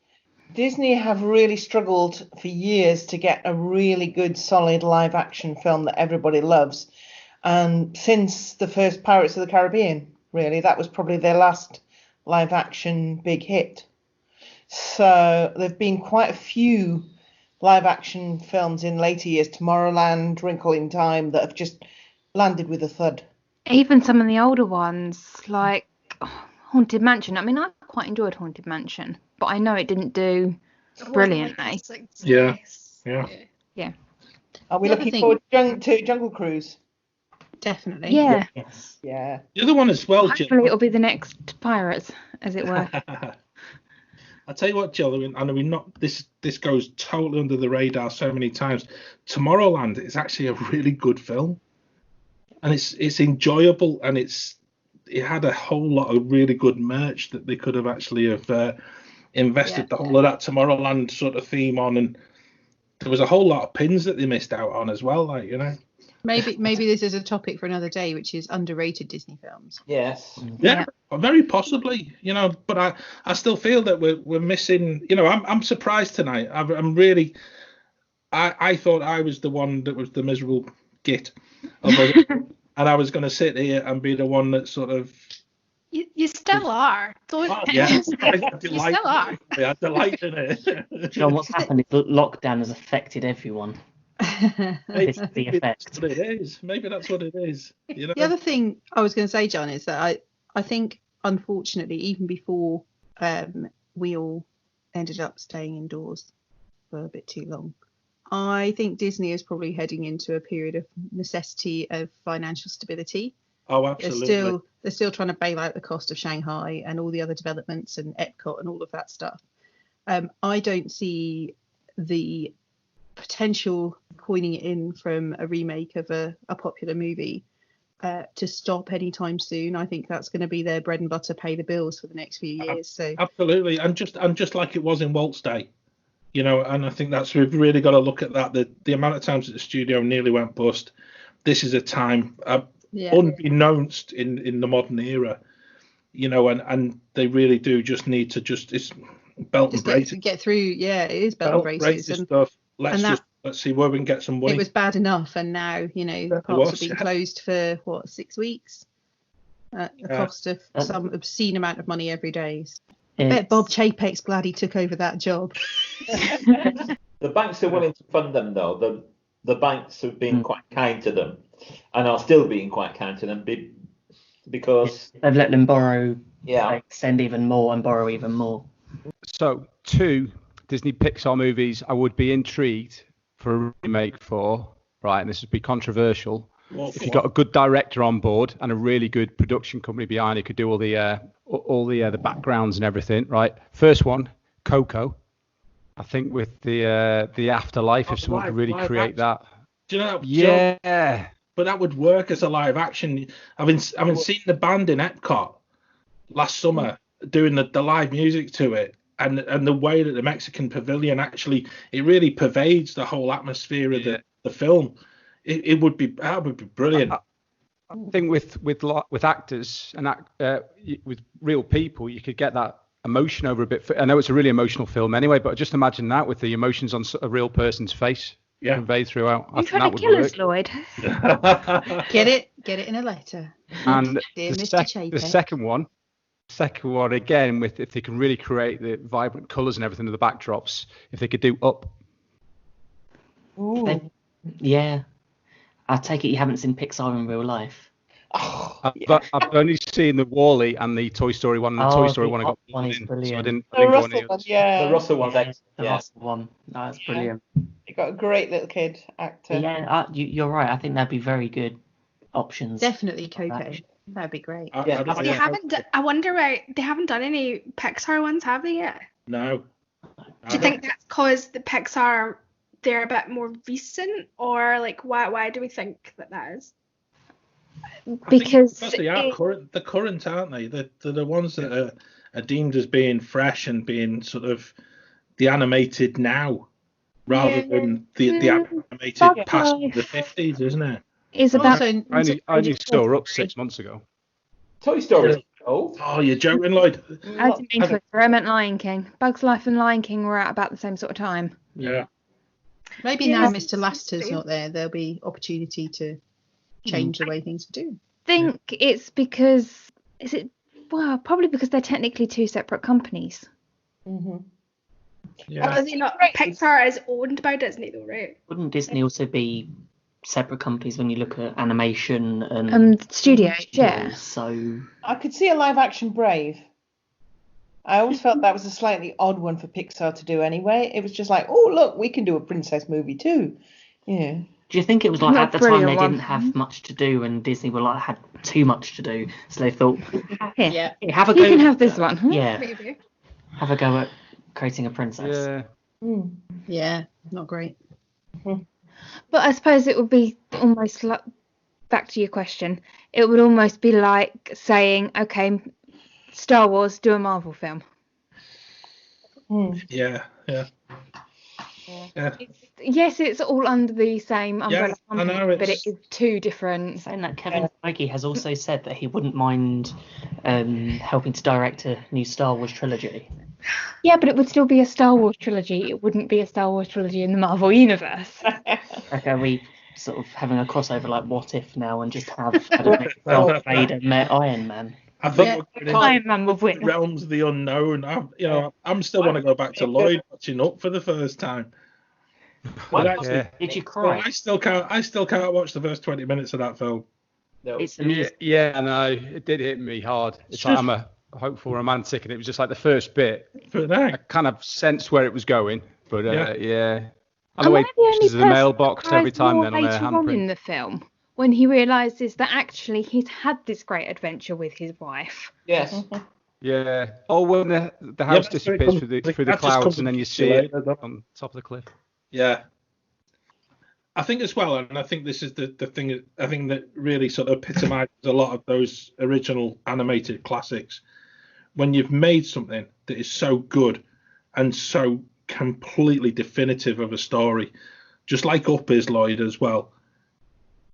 Disney have really struggled for years to get a really good, solid live action film that everybody loves. And since the first Pirates of the Caribbean, really, that was probably their last live action big hit. So there've been quite a few live action films in later years, Tomorrowland, Wrinkle in Time, that have just landed with a thud. Even some of the older ones, like Haunted Mansion. I mean, I quite enjoyed Haunted Mansion, but I know it didn't do brilliantly. Yeah. Are we looking forward to Jungle Cruise? Definitely. Yeah. Yes. Yeah. The other one as well, Hopefully it'll be the next Pirates, as it were. I'll tell you what, Jill, I know this goes totally under the radar so many times. Tomorrowland is actually a really good film, and it's enjoyable, and it had a whole lot of really good merch that they could have actually invested the whole of that Tomorrowland sort of theme on, and there was a whole lot of pins that they missed out on as well, Maybe this is a topic for another day, which is underrated Disney films. Yes. Yeah, very possibly. But I still feel that we're missing. I'm surprised tonight. I'm really. I thought I was the one that was the miserable git, and I was going to sit here and be the one that sort of. You still are. Don't. Yeah, you still are. I delight in it. John, what's happened is that lockdown has affected everyone. This is the effect. That's what it is. Maybe that's what it is. The other thing I was going to say, John, is that I think, unfortunately, even before we all ended up staying indoors for a bit too long, I think Disney is probably heading into a period of necessity of financial stability. Oh, absolutely. They're still trying to bail out the cost of Shanghai and all the other developments and Epcot and all of that stuff. I don't see the potential coining it in from a remake of a popular movie to stop anytime soon. I think that's going to be their bread and butter, pay the bills for the next few years. So absolutely, and just like it was in Walt's day, and I think we've really got to look at that. The amount of times that the studio nearly went bust. This is a time unbeknownst in the modern era, and they really do just need to it's belt and braces. Get through. Yeah, it is belt and braces and stuff. Let's see where we can get some money. It was bad enough, and now the parks have been closed for 6 weeks at the cost of some obscene amount of money every day. I bet Bob Chapek's glad he took over that job. The banks are willing to fund them, though. The banks have been quite kind to them, and are still being quite kind to them because they've let them borrow, extend even more and borrow even more. So 2 Disney Pixar movies I would be intrigued for a remake for, right? And this would be controversial. If you got a good director on board and a really good production company behind it, could do all the backgrounds and everything, right? First one, Coco. I think with the afterlife, if someone could really create that. Do you know? Yeah. But that would work as a live action. I've seen the band in Epcot last summer doing the live music to it. And the way that the Mexican pavilion actually, it really pervades the whole atmosphere of the film. That would be brilliant. I think with actors and with real people, you could get that emotion over a bit. I know it's a really emotional film anyway, but just imagine that with the emotions on a real person's face conveyed throughout. You're trying to kill us, Lloyd. Get it in a letter. And Dear the Mr. Chapek. second one second one again, with if they can really create the vibrant colours and everything of the backdrops, if they could do Up. Ooh. Yeah. I take it you haven't seen Pixar in real life. Oh, I've only seen the Wall-E and the Toy Story one. And the Toy Story one I got one is in, so I brilliant. didn't the go any Russell one, others. yeah. The Russell one's excellent. The Yeah. Russell one. That's Yeah. brilliant. You got a great little kid actor. Yeah, you're right. I think that'd be very good options. Definitely Coco. That'd be great. Yeah, They haven't. I wonder why they haven't done any Pixar ones, have they yet? No. Do you think that's because the Pixar they're a bit more recent, or like why do we think that is? Because they are the current, aren't they? They're the ones that are deemed as being fresh and being sort of the animated now, rather than the animated past the 50s, isn't it? Is about. Also, I only saw Up 6 months ago. Toy Story. Oh, you're joking, Lloyd. I didn't mean to. I meant Lion King. Bugs Life and Lion King were at about the same sort of time. Yeah. maybe now Mr. Laster's not there, there'll be opportunity to change the way things are done. I think it's because probably because they're technically two separate companies. Mm-hmm. Yeah. Pixar is owned by Disney though, right? Wouldn't Disney also be separate companies when you look at animation and studios? Yeah. So I could see a live action Brave. I always felt that was a slightly odd one for Pixar to do anyway. It was just like, oh look, we can do a princess movie too. Yeah. do you think it was like Not at the time they brilliant didn't have much to do and Disney were like had too much to do, so they thought, Here, "Hey, have a you go. can have this one. Huh? Yeah, Maybe. have a go at creating a princess." Yeah. Mm. Yeah, not great. But I suppose it would be almost like, back to your question, it would almost be like saying, okay, Star Wars, do a Marvel film. Mm. Yeah. Yes, it's all under the same umbrella company, I know, but it is two different. Saying that, Kevin Feige has also said that he wouldn't mind helping to direct a new Star Wars trilogy. Yeah, but it would still be a Star Wars trilogy. It wouldn't be a Star Wars trilogy in the Marvel universe. Okay, we sort of having a crossover like What If now and just have Darth Vader met Iron Man. I think we're Iron Man will win. realms of the unknown. I'm still want to go back to Lloyd watching Up for the first time. But actually, Yeah. Did you cry? I still can't watch the first 20 minutes of that film. No. It's amusing. Yeah, I know. It did hit me hard. It's like I'm a hopeful romantic, and it was just like the first bit. But I kind of sensed where it was going, but yeah. And the Am way I the only he pushes the person mailbox that every cries time more then on their later on in handprint. the film when he realises that actually he's had this great adventure with his wife. Yes. Yeah. Oh, when the house but so it disappears comes- through the that just comes clouds, and then you see it later, though. on top of the cliff. yeah. I think as well, and I think this is the thing. I think that really sort of epitomizes a lot of those original animated classics. When you've made something that is so good and so completely definitive of a story, just like Up is, Lloyd, as well.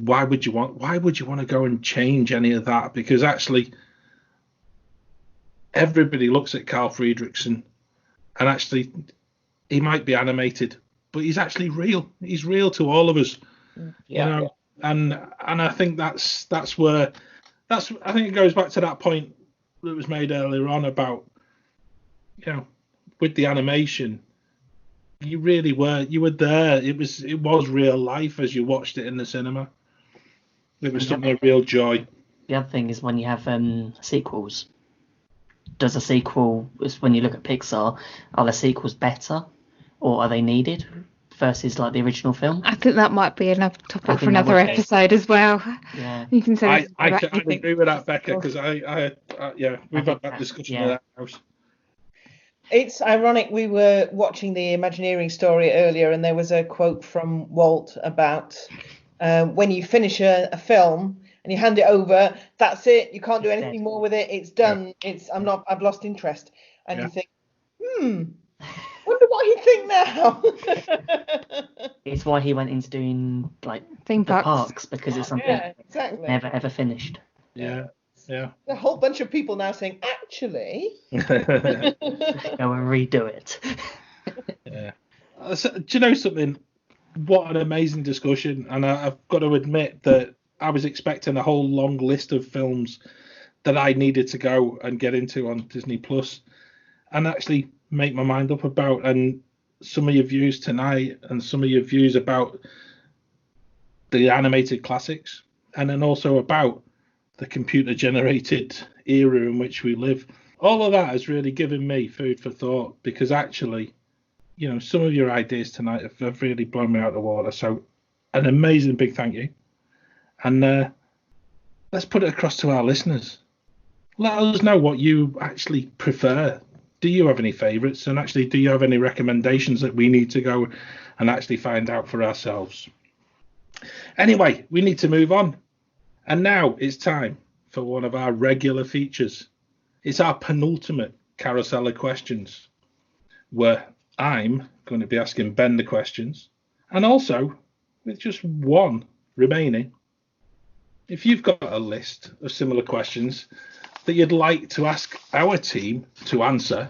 Why would you want to go and change any of that? Because actually, everybody looks at Carl Friedrichsen, and actually, he might be animated, but he's actually real. He's real to all of us. Yeah. You know? And I think that's where I think it goes back to that point that was made earlier on about, with the animation, you were there. It was real life as you watched it in the cinema. It was something of real joy. The other thing is when you have sequels. Does a sequel, when you look at Pixar, are the sequels better or are they needed versus like the original film? I think that might be another topic for another episode as well. Yeah. You can say I agree with that, Becca, because we've had that discussion in that house. It's ironic. We were watching the Imagineering story earlier, and there was a quote from Walt about when you finish a film and you hand it over, that's it. You can't do anything more with it. It's done. Yeah. I've lost interest. And you think, wonder what he'd think now. It's why he went into doing like theme parks because it's something exactly. never ever finished. Yeah. A whole bunch of people now saying, actually, go and redo it. Yeah. Do you know something? What an amazing discussion, and I've got to admit that I was expecting a whole long list of films that I needed to go and get into on Disney Plus and actually make my mind up about. And some of your views tonight and some of your views about the animated classics, and then also about the computer-generated era in which we live. All of that has really given me food for thought, because actually, you know, some of your ideas tonight have really blown me out of the water. So an amazing big thank you. And let's put it across to our listeners. Let us know what you actually prefer. Do you have any favourites? And actually, do you have any recommendations that we need to go and actually find out for ourselves? Anyway, we need to move on. And now it's time for one of our regular features. It's our penultimate carousel of questions, where I'm going to be asking Ben the questions. And also, with just one remaining, if you've got a list of similar questions that you'd like to ask our team to answer,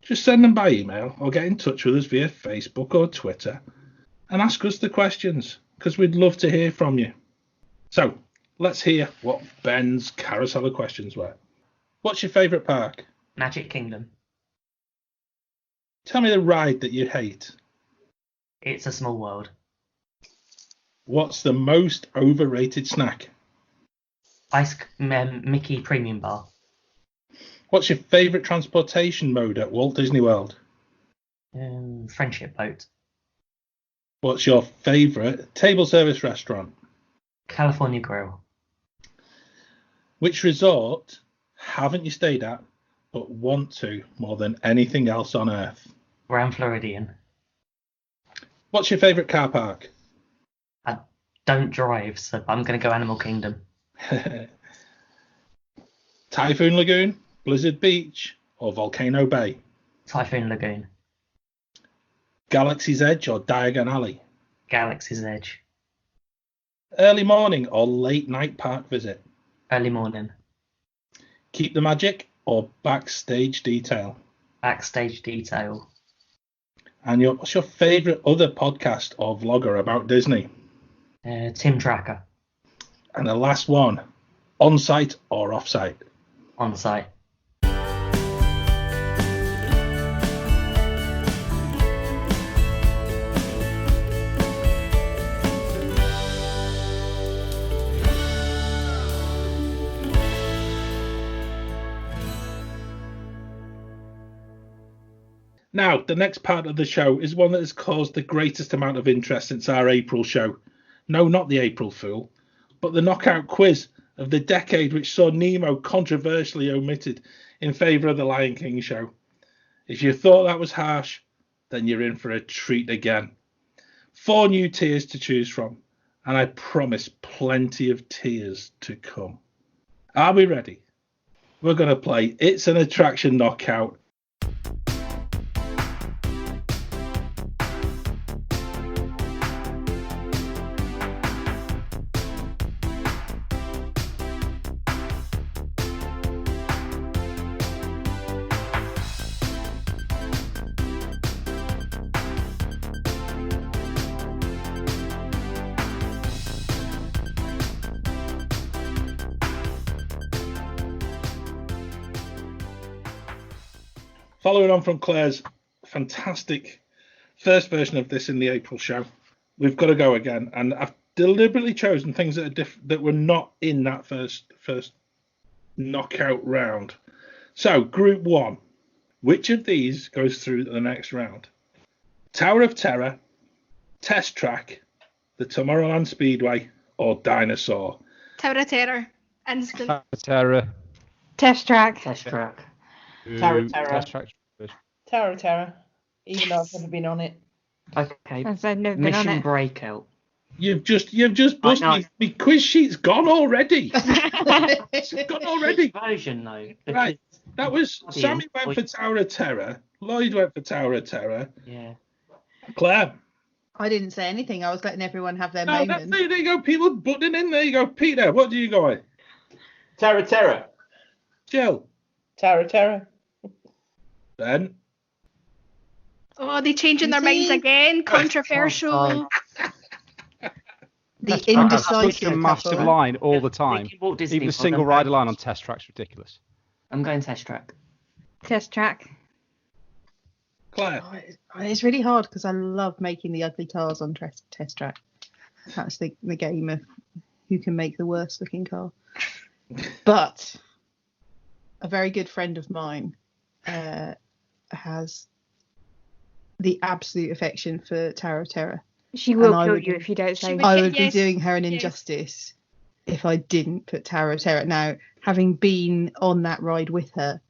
just send them by email or get in touch with us via Facebook or Twitter and ask us the questions, because we'd love to hear from you. So let's hear what Ben's carousel of questions were. What's your favourite park? Magic Kingdom. Tell me the ride that you hate. It's a Small World. What's the most overrated snack? Mickey Premium Bar. What's your favourite transportation mode at Walt Disney World? Friendship Boat. What's your favourite table service restaurant? California Grill. Which resort haven't you stayed at but want to more than anything else on earth? Grand Floridian. What's your favourite car park? I don't drive, so I'm going to go Animal Kingdom. Typhoon Lagoon, Blizzard Beach, or Volcano Bay? Typhoon Lagoon. Galaxy's Edge or Diagon Alley? Galaxy's Edge. Early morning or late night park visit? Early morning. Keep the Magic or Backstage Detail? Backstage Detail. And what's your favourite other podcast or vlogger about Disney? Tim Tracker. And the last one, on-site or off-site? On-site. Now, the next part of the show is one that has caused the greatest amount of interest since our April show. No, not the April Fool, but the knockout quiz of the decade, which saw Nemo controversially omitted in favour of the Lion King show. If you thought that was harsh, then you're in for a treat again. 4 new tiers to choose from, and I promise plenty of tears to come. Are we ready? We're going to play It's an Attraction Knockout. Following on from Claire's fantastic first version of this in the April show, we've got to go again, and I've deliberately chosen things that are that were not in that first knockout round. So, Group 1, which of these goes through the next round? Tower of Terror, Test Track, the Tomorrowland Speedway, or Dinosaur? Tower of Terror. Instant. Tower of Terror. Test Track. Test Track. Tower of Terror. Test Track. Tower of Terror, even though I've never been on it. Okay. I've never been on Mission it. Breakout. You've just busted me quiz sheet's gone already. It's gone already. Version though. Right. That was Audience, Sammy went for Tower of Terror. Lloyd went for Tower of Terror. Yeah. Claire. I didn't say anything. I was letting everyone have their Oh, moment. there you go. People butting in. There you go. Peter, what do you go with? Tower of Terror. Jill. Tower of Terror. Ben. Oh, they changing their minds again. Controversial. The That's indecisive such a massive couple. line all the time. Walt Disney Even the World, single I'm rider going- line on Test Track's ridiculous. I'm going Test Track. Test track. Claire. It's really hard because I love making the ugly cars on Test Track. That's the game of who can make the worst looking car. But a very good friend of mine has the absolute affection for Tower of Terror. She will And I kill would- you if you don't say. would- I would yes, be doing her an yes. injustice if I didn't put Tower of Terror. Now, having been on that ride with her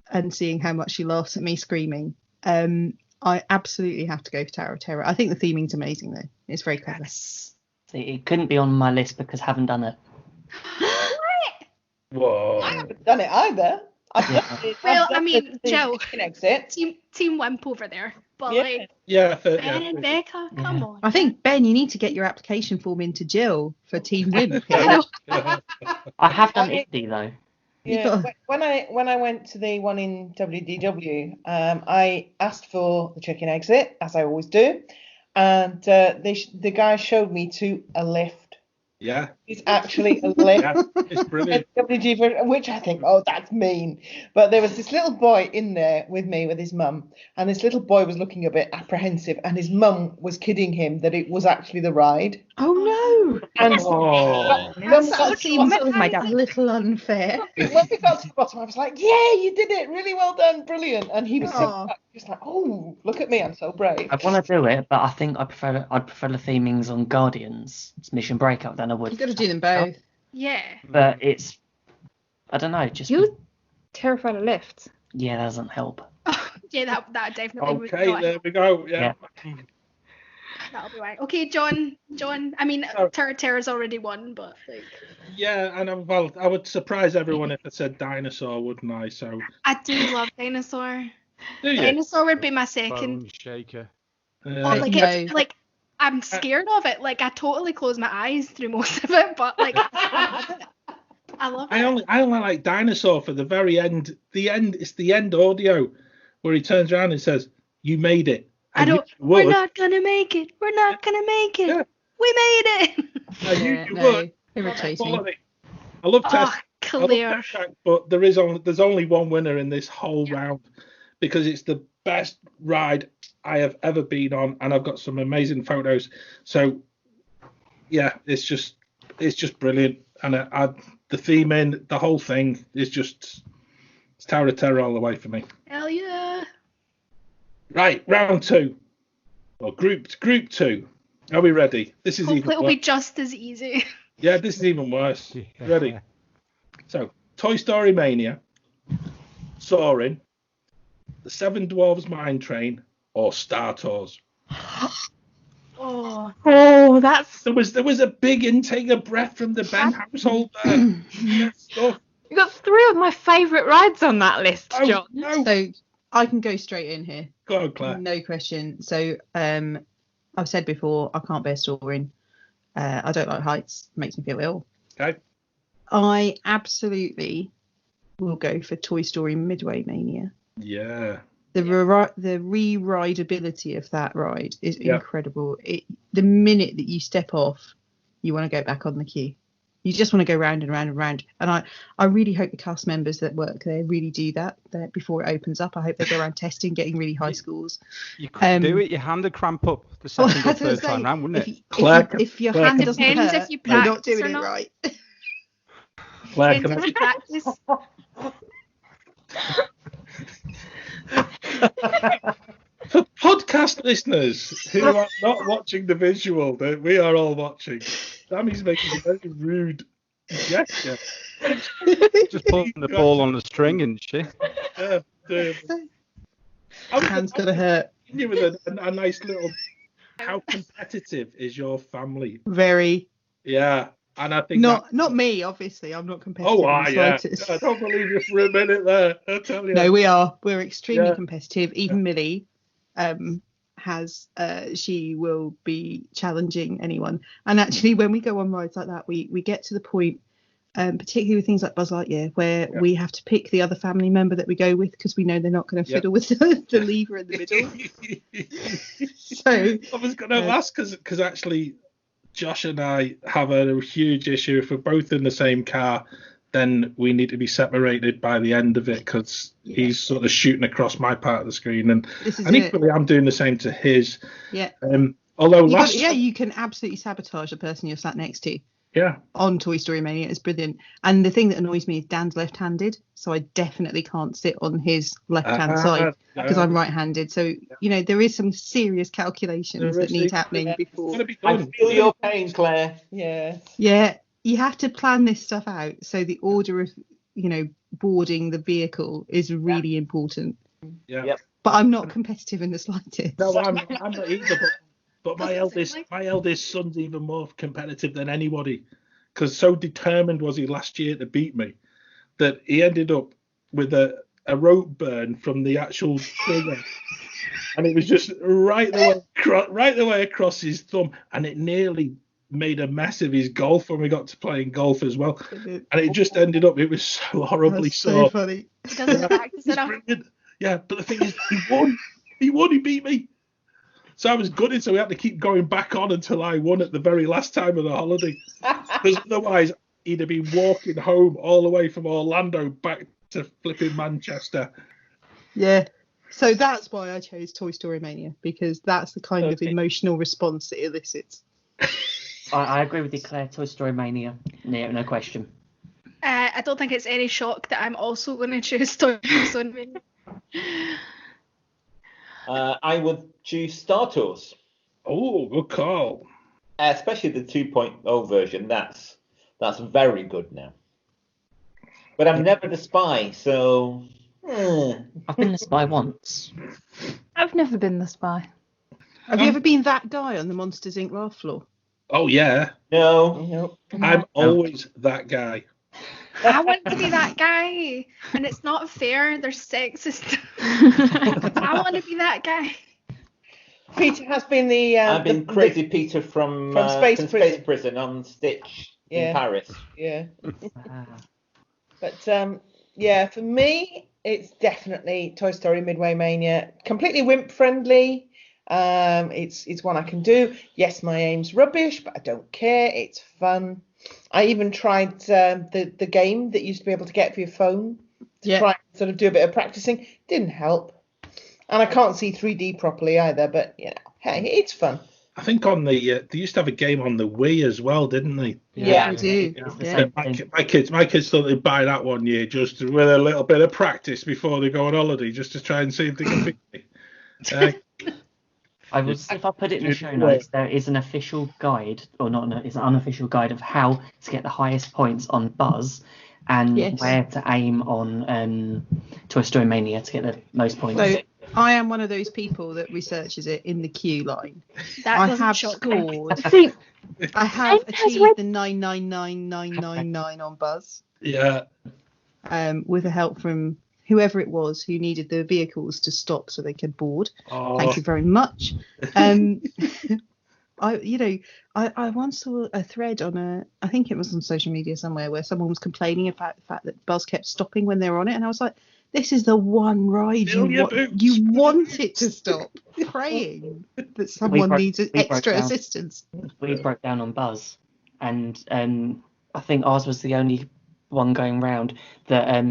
and seeing how much she laughs at me screaming, I absolutely have to go for Tower of Terror. I think the theming's amazing though. It's very clever. See, it couldn't be on my list because I haven't done it. Whoa. I haven't done it either. Well, I mean, the Jill. chicken exit. Team Wimp over there. But Yeah. like Yeah, Ben and Becca, come Yeah. on. I think, Ben, you need to get your application form into Jill for Team Wimp. I know. I have done I- indie though. Yeah, when I went to the one in WDW, I asked for the chicken exit, as I always do, and the guy showed me to a lift. Yeah, It's actually a lift. yeah, it's brilliant. WG version, which I think, oh, that's mean. But there was this little boy in there with me, with his mum, and this little boy was looking a bit apprehensive, and his mum was kidding him that it was actually the ride. Oh no! And Oh, That seems a little unfair. when we got to the bottom, I was like, yeah, you did it, really well done, brilliant. And he was Aw. just like, oh, look at me, I'm so brave. I want to do it, but I think I'd prefer the themings on Guardians. It's Mission Breakout than I would. You've got to do them both. Yeah. But it's, I don't know, just You're terrified of lifts. yeah, that doesn't help. Yeah, that definitely would okay, not. there we go. Yeah. That'll be right. Okay, John. I mean, Oh. Terra's already won, but like, Yeah, and I would surprise everyone if I said dinosaur, wouldn't I? So, I do love Dinosaur. do you? Dinosaur would be my second. Bone shaker. Oh, like No. it's like I'm scared of it. Like I totally close my eyes through most of it, but like I love it. I only like dinosaur for the very end. It's the end audio where he turns around and says, "You made it." I And you don't. would. We're not gonna make it. We're not gonna make it. Yeah. We made it. I knew Yeah, you no, would. irritating. Quality. I love Test. Oh, I love clear. Test Track, but there's only one winner in this whole round because it's the best ride I have ever been on, and I've got some amazing photos. So yeah, it's just brilliant, and the theme in the whole thing is just it's Tower of Terror all the way for me. Hell yeah. Right, round two, or group two. Are we ready? This is Hopefully even it'll worse. be just as easy. Yeah, this is even worse. Yeah. Ready? So, Toy Story Mania, Soaring, The Seven Dwarfs Mine Train, or Star Tours. Oh, That's There was a big intake of breath from the Ben household there. Yeah, stuff. you got three of my favourite rides on that list, Oh, John. no. So I can go straight in here. Go on, Claire. No question. So I've said before, I can't bear soaring. I don't like heights. It makes me feel ill. Okay. I absolutely will go for Toy Story Midway Mania. Yeah. The re-rideability of that ride is Yeah. incredible. The minute that you step off, you want to go back on the queue. You just want to go round and round and round. And I really hope the cast members that work there really do that before it opens up. I hope they go around testing, getting really high scores. You couldn't do it. Your hand would cramp up the second or I was gonna third time say, round, wouldn't it? If your Claire, hand doesn't Depends hurt, if you you're not practice doing or it not. right. Claire, Depends if you practice. For podcast listeners who are not watching the visual that we are all watching, Sammy's making a very rude gesture. Just pulling the ball on the string, isn't she? Hand's got to hurt. You with a nice little. How competitive is your family? Very. Yeah, and I think Not me, obviously. I'm not competitive. Oh, in the yeah. slightest. I don't believe you for a minute there. I tell you. No, we are. We're extremely Yeah. competitive. Even Millie has she will be challenging anyone. And actually, when we go on rides like that, we get to the point, particularly with things like Buzz Lightyear, where we have to pick the other family member that we go with because we know they're not going to fiddle with the lever in the middle. So I was going to ask because actually Josh and I have a huge issue. If we're both in the same car, then we need to be separated by the end of it because he's sort of shooting across my part of the screen, and equally I'm doing the same to his. Yeah. Although you can absolutely sabotage the person you're sat next to. Yeah. On Toy Story Mania, it's brilliant. And the thing that annoys me is Dan's left-handed, so I definitely can't sit on his left-hand side because I'm right-handed. So there is some serious calculations that need happening before. I feel your pain, Claire. Yeah. Yeah, you have to plan this stuff out. So the order of boarding the vehicle is really important. Yeah. Yep. But I'm not competitive in the slightest. No, I'm not either. But my eldest son's even more competitive than anybody, because so determined was he last year to beat me that he ended up with a rope burn from the actual trigger, and it was just right the way across his thumb, and it nearly made a mess of his golf when we got to playing golf as well, and it just ended up. It was so horribly sore. So funny. He doesn't practice it up. Yeah, but the thing is, he won. He beat me. So I was gutted, so we had to keep going back on until I won at the very last time of the holiday. Because otherwise, he'd have been walking home all the way from Orlando back to flipping Manchester. Yeah. So that's why I chose Toy Story Mania, because that's the kind of emotional response it elicits. I agree with you, Claire. Toy Story Mania. No question. I don't think it's any shock that I'm also going to choose Toy Story Mania. I would choose Star Tours. Oh, good call. Especially the 2.0 version. That's very good now. But I'm never the spy, so... I've been the spy once. I've never been the spy. Have you ever been that guy on the Monsters, Inc. laugh floor? Oh, yeah. No. I'm always that guy. I want to be that guy, and it's not fair. They're sexist. I want to be that guy. Peter has been the. I've been Crazy Peter from Space Prison on Stitch in Paris. Yeah. But for me, it's definitely Toy Story Midway Mania. Completely wimp friendly. It's one I can do. Yes, my aim's rubbish, but I don't care. It's fun. I even tried the game that used to be able to get for your phone to try and sort of do a bit of practicing. Didn't help. And I can't see 3D properly either, but, hey, it's fun. I think on the they used to have a game on the Wii as well, didn't they? Yeah, they do. Yeah. My kids thought they'd buy that one year just with a little bit of practice before they go on holiday, just to try and see if they can beat me. If I put it in the show notes, there is an official guide, or not, it's an unofficial guide of how to get the highest points on Buzz and where to aim on Toy Story Mania to get the most points. So I am one of those people that researches it in the queue line. I have scored. I have achieved the 999,999 on Buzz. Yeah. With the help from whoever it was who needed the vehicles to stop so they could board. Oh. Thank you very much. I once saw a thread on I think it was on social media somewhere, where someone was complaining about the fact that Buzz kept stopping when they were on it, and I was like, this is the one ride you want it to stop. Praying that someone needs extra assistance. We broke down on Buzz, and I think ours was the only one going round that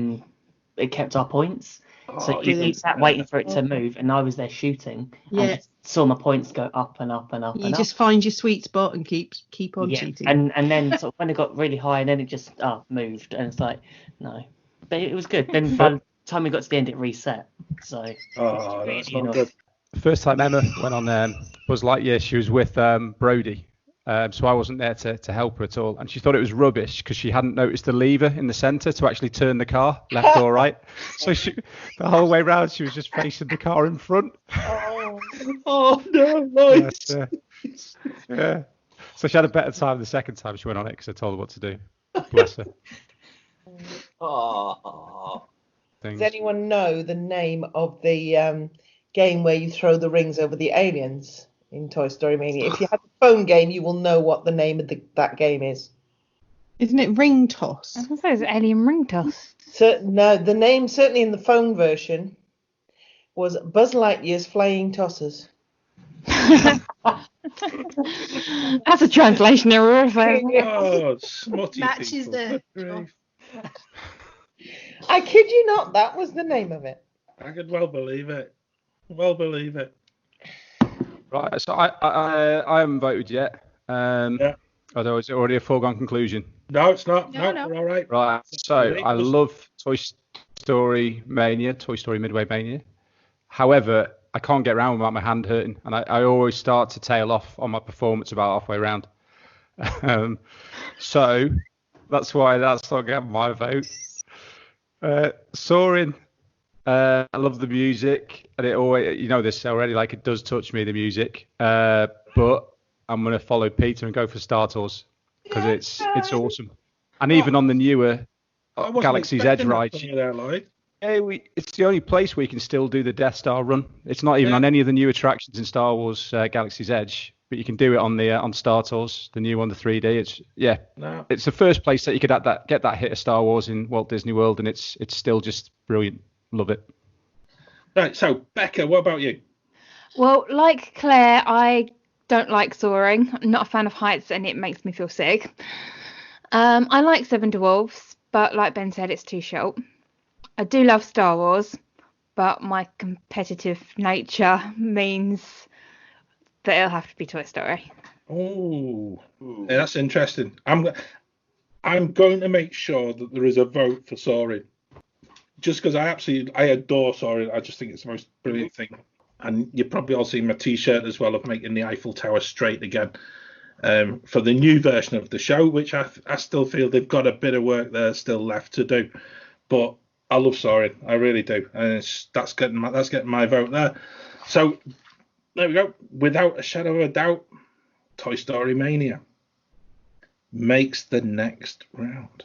it kept our points. So you sat waiting for it to move, and I was there shooting. Yeah. And just saw my points go up and up and up. You just find your sweet spot and keep on cheating. And then sort of when it got really high, and then it just moved, and it's like no, but it was good. Then by the time we got to the end, it reset. So that's not good. The first time Emma went on Buzz Lightyear, she was with Brody. So I wasn't there to help her at all, and she thought it was rubbish because she hadn't noticed the lever in the centre to actually turn the car left or right. So the whole way round she was just facing the car in front. Oh no, nice. Yeah. So she had a better time the second time she went on it because I told her what to do. Bless her. Does anyone know the name of the game where you throw the rings over the aliens in Toy Story Mania? If you have a phone game, you will know what the name of that game is. Isn't it Ring Toss? I was going to say it's Alien Ring Toss. So, no, the name, certainly in the phone version, was Buzz Lightyear's Flying Tossers. That's a translation error. Oh, smutty Matches people. the. I kid you not, that was the name of it. I could well believe it. Well believe it. Right, so I haven't voted yet. Yeah. Although it's already a foregone conclusion. No, it's not. No. We're all right. Right, so I love Toy Story Mania, Toy Story Midway Mania. However, I can't get around without my hand hurting, and I always start to tail off on my performance about halfway around. So that's why that's not getting my vote. Soaring, I love the music, and it always, you know this already, like it does touch me, the music. But I'm gonna follow Peter and go for Star Tours because it's awesome. And even on the newer Galaxy's Edge ride, it's the only place where you can still do the Death Star run. It's not even on any of the new attractions in Star Wars Galaxy's Edge, but you can do it on Star Tours, the new one, the 3D. It's the first place that you could get that hit of Star Wars in Walt Disney World, and it's still just brilliant. Love it. Right, so Becca, what about you? Well, like Claire, I don't like soaring. I'm not a fan of heights, and it makes me feel sick. I like Seven Dwarfs, but like Ben said, it's too short. I do love Star Wars, but my competitive nature means that it'll have to be Toy Story. Oh, yeah, that's interesting. I'm going to make sure that there is a vote for soaring, just because I adore soaring. I just think it's the most brilliant thing. And you've probably all seen my T-shirt as well of making the Eiffel Tower straight again for the new version of the show, which I still feel they've got a bit of work there still left to do. But I love soaring, I really do, and that's getting my vote there. So there we go. Without a shadow of a doubt, Toy Story Mania makes the next round.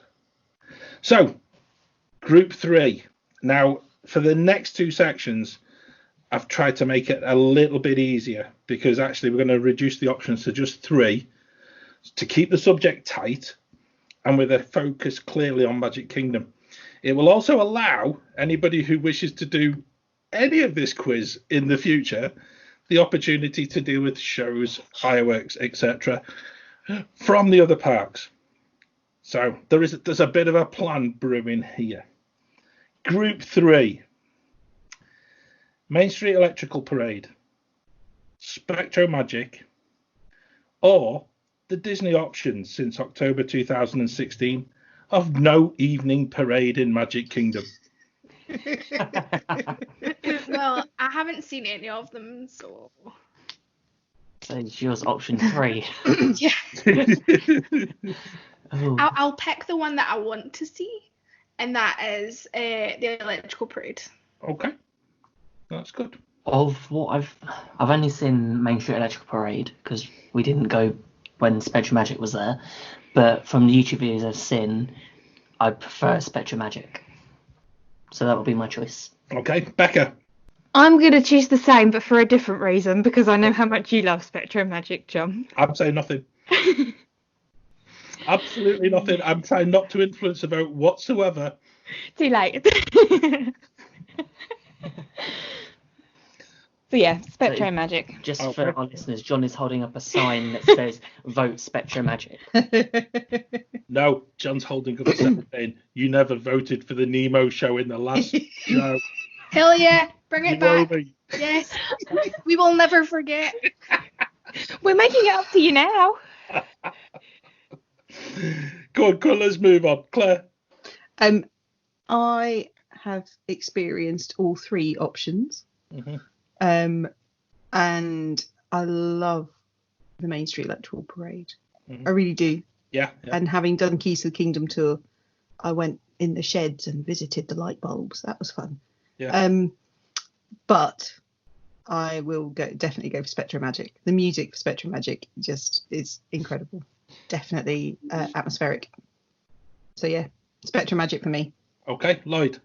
So Group 3. Now for the next two sections, I've tried to make it a little bit easier because actually we're going to reduce the options to just 3 to keep the subject tight and with a focus clearly on Magic Kingdom. It will also allow anybody who wishes to do any of this quiz in the future the opportunity to deal with shows, fireworks, etc. from the other parks. So there's a bit of a plan brewing here. Group 3. Main Street Electrical Parade, Spectro Magic, or the Disney options since October 2016 of no evening parade in Magic Kingdom. Well, I haven't seen any of them, so. So it's yours option 3. Yeah. Oh. I'll pick the one that I want to see, and that is the Electrical Parade. Okay. That's good. Of what I've only seen Main Street Electrical Parade because we didn't go when Spectrum Magic was there. But from the YouTube videos I've seen, I prefer Spectrum Magic. So that would be my choice. Okay, Becca. I'm going to choose the same, but for a different reason, because I know how much you love Spectrum Magic, John. I'm saying nothing. Absolutely nothing. I'm trying not to influence the vote whatsoever. Too late. So yeah, Spectro Magic. Just for our listeners, John is holding up a sign that says "Vote Spectro Magic." No, John's holding up a sign saying you never voted for the Nemo show in the last show. Hell yeah, bring it back. Yes, we will never forget. We're making it up to you now. Go on, let's move on. Claire. I have experienced all 3 options. Mm-hmm. And I love the Main Street Electrical Parade. Mm-hmm. I really do. Yeah. And having done Keys to the Kingdom tour, I went in the sheds and visited the light bulbs. That was fun. Yeah. But I will definitely go for Spectro Magic. The music for Spectro Magic just is incredible. Definitely atmospheric. So yeah, Spectro Magic for me. Okay, Lloyd.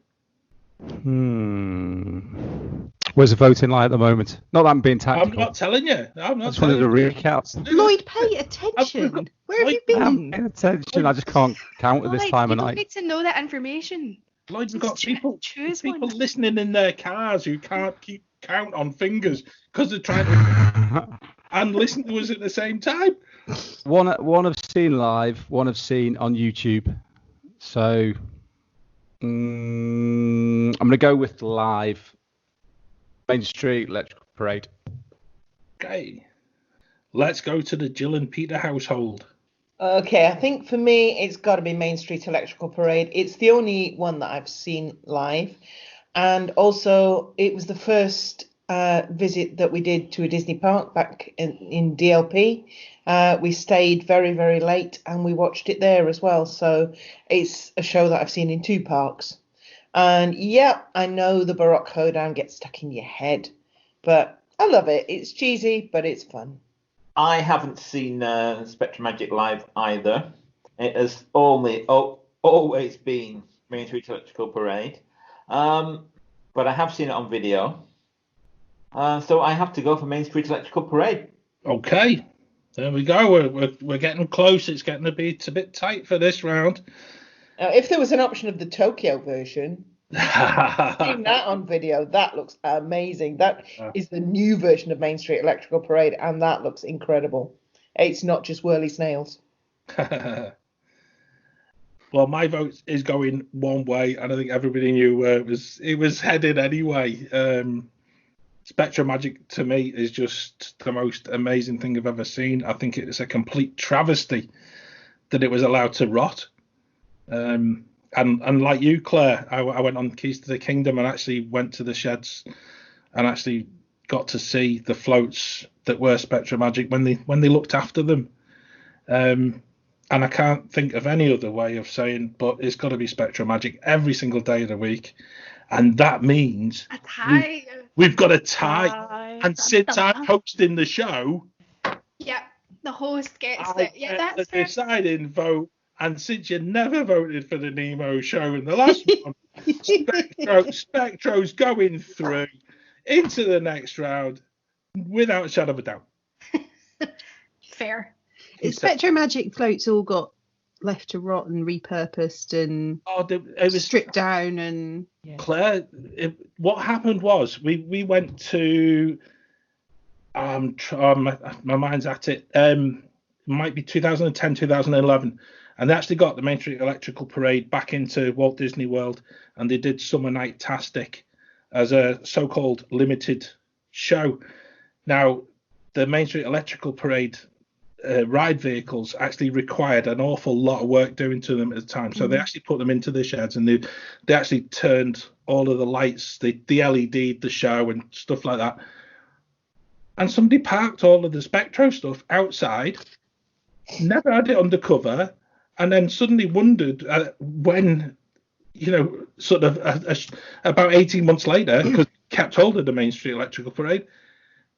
Where's the voting like at the moment? Not that I'm being tactical. I'm not telling you. I just wanted to recap. Lloyd, pay attention. Where have you been? I'm paying attention. I just can't count at this time of night. You need to know that information. Lloyd, we've got people listening in their cars who can't keep count on fingers because they're trying to and listen to us at the same time. One I've seen live, one I've seen on YouTube. So I'm going to go with live. Main Street Electrical Parade. Okay. Let's go to the Jill and Peter household. Okay, I think for me, it's got to be Main Street Electrical Parade. It's the only one that I've seen live. And also, it was the first visit that we did to a Disney park back in DLP. We stayed very, very late and we watched it there as well. So it's a show that I've seen in 2 parks. And yeah, I know the Baroque hoedown gets stuck in your head, but I love it. It's cheesy, but it's fun. I haven't seen Spectrum Magic live either. It has always been Main Street Electrical Parade. But I have seen it on video. So I have to go for Main Street Electrical Parade. Okay. There we go. We're getting close. It's getting a bit tight for this round. If there was an option of the Tokyo version, seeing that on video, that looks amazing. That is the new version of Main Street Electrical Parade, and that looks incredible. It's not just whirly snails. Well, my vote is going one way, and I think everybody knew it was headed anyway. Spectrum Magic to me is just the most amazing thing I've ever seen. I think it's a complete travesty that it was allowed to rot. And like you, Claire, I went on Keys to the Kingdom and actually went to the sheds and actually got to see the floats that were Spectrum Magic when they looked after them. And I can't think of any other way of saying, but it's got to be Spectrum Magic every single day of the week. And that means a tie. We've got a tie. And since I'm hosting the show, yeah, the host gets it. Yeah, that's the deciding vote. And since you never voted for the Nemo show in the last one, Spectro's going through into the next round without a shadow of a doubt. Fair. Spectrum Magic floats all got left to rot and repurposed and it was stripped down and Claire, what happened was we went to my mind's at it, might be 2010 2011, and they actually got the Main Street Electrical Parade back into Walt Disney World, and they did Summer Night-tastic as a so-called limited show. Now the Main Street Electrical Parade ride vehicles actually required an awful lot of work doing to them at the time, so they actually put them into the sheds, and they actually turned all of the lights, the LED, the show and stuff like that, and somebody parked all of the Spectro stuff outside, never had it undercover, and then suddenly wondered when, sort of about 18 months later, because kept hold of the Main Street Electrical Parade,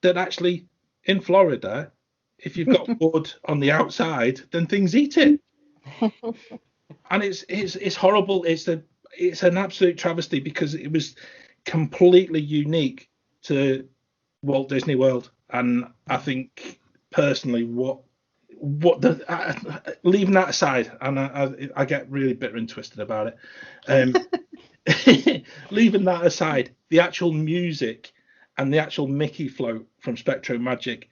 that actually in Florida, if you've got wood on the outside, then things eat it. And it's horrible. It's an absolute travesty because it was completely unique to Walt Disney World. And I think personally, leaving that aside, and I get really bitter and twisted about it. Leaving that aside, the actual music and the actual Mickey float from Spectrum Magic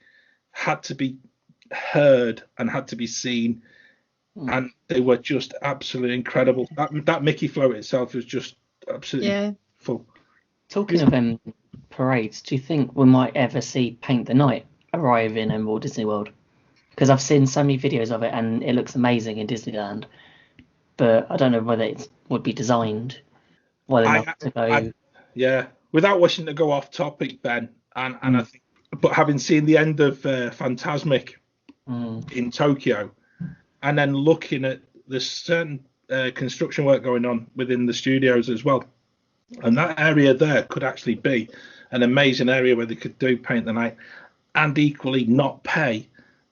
had to be heard and had to be seen, and they were just absolutely incredible. That Mickey float itself was just absolutely full. Talking of parades, do you think we might ever see Paint the Night arrive in Walt Disney World? Because I've seen so many videos of it and it looks amazing in Disneyland, but I don't know whether it would be designed well enough to go. Without wishing to go off topic, Ben, and I think, but having seen the end of Fantasmic in Tokyo, and then looking at the certain construction work going on within the studios as well, and that area there could actually be an amazing area where they could do Paint the Night and equally not pay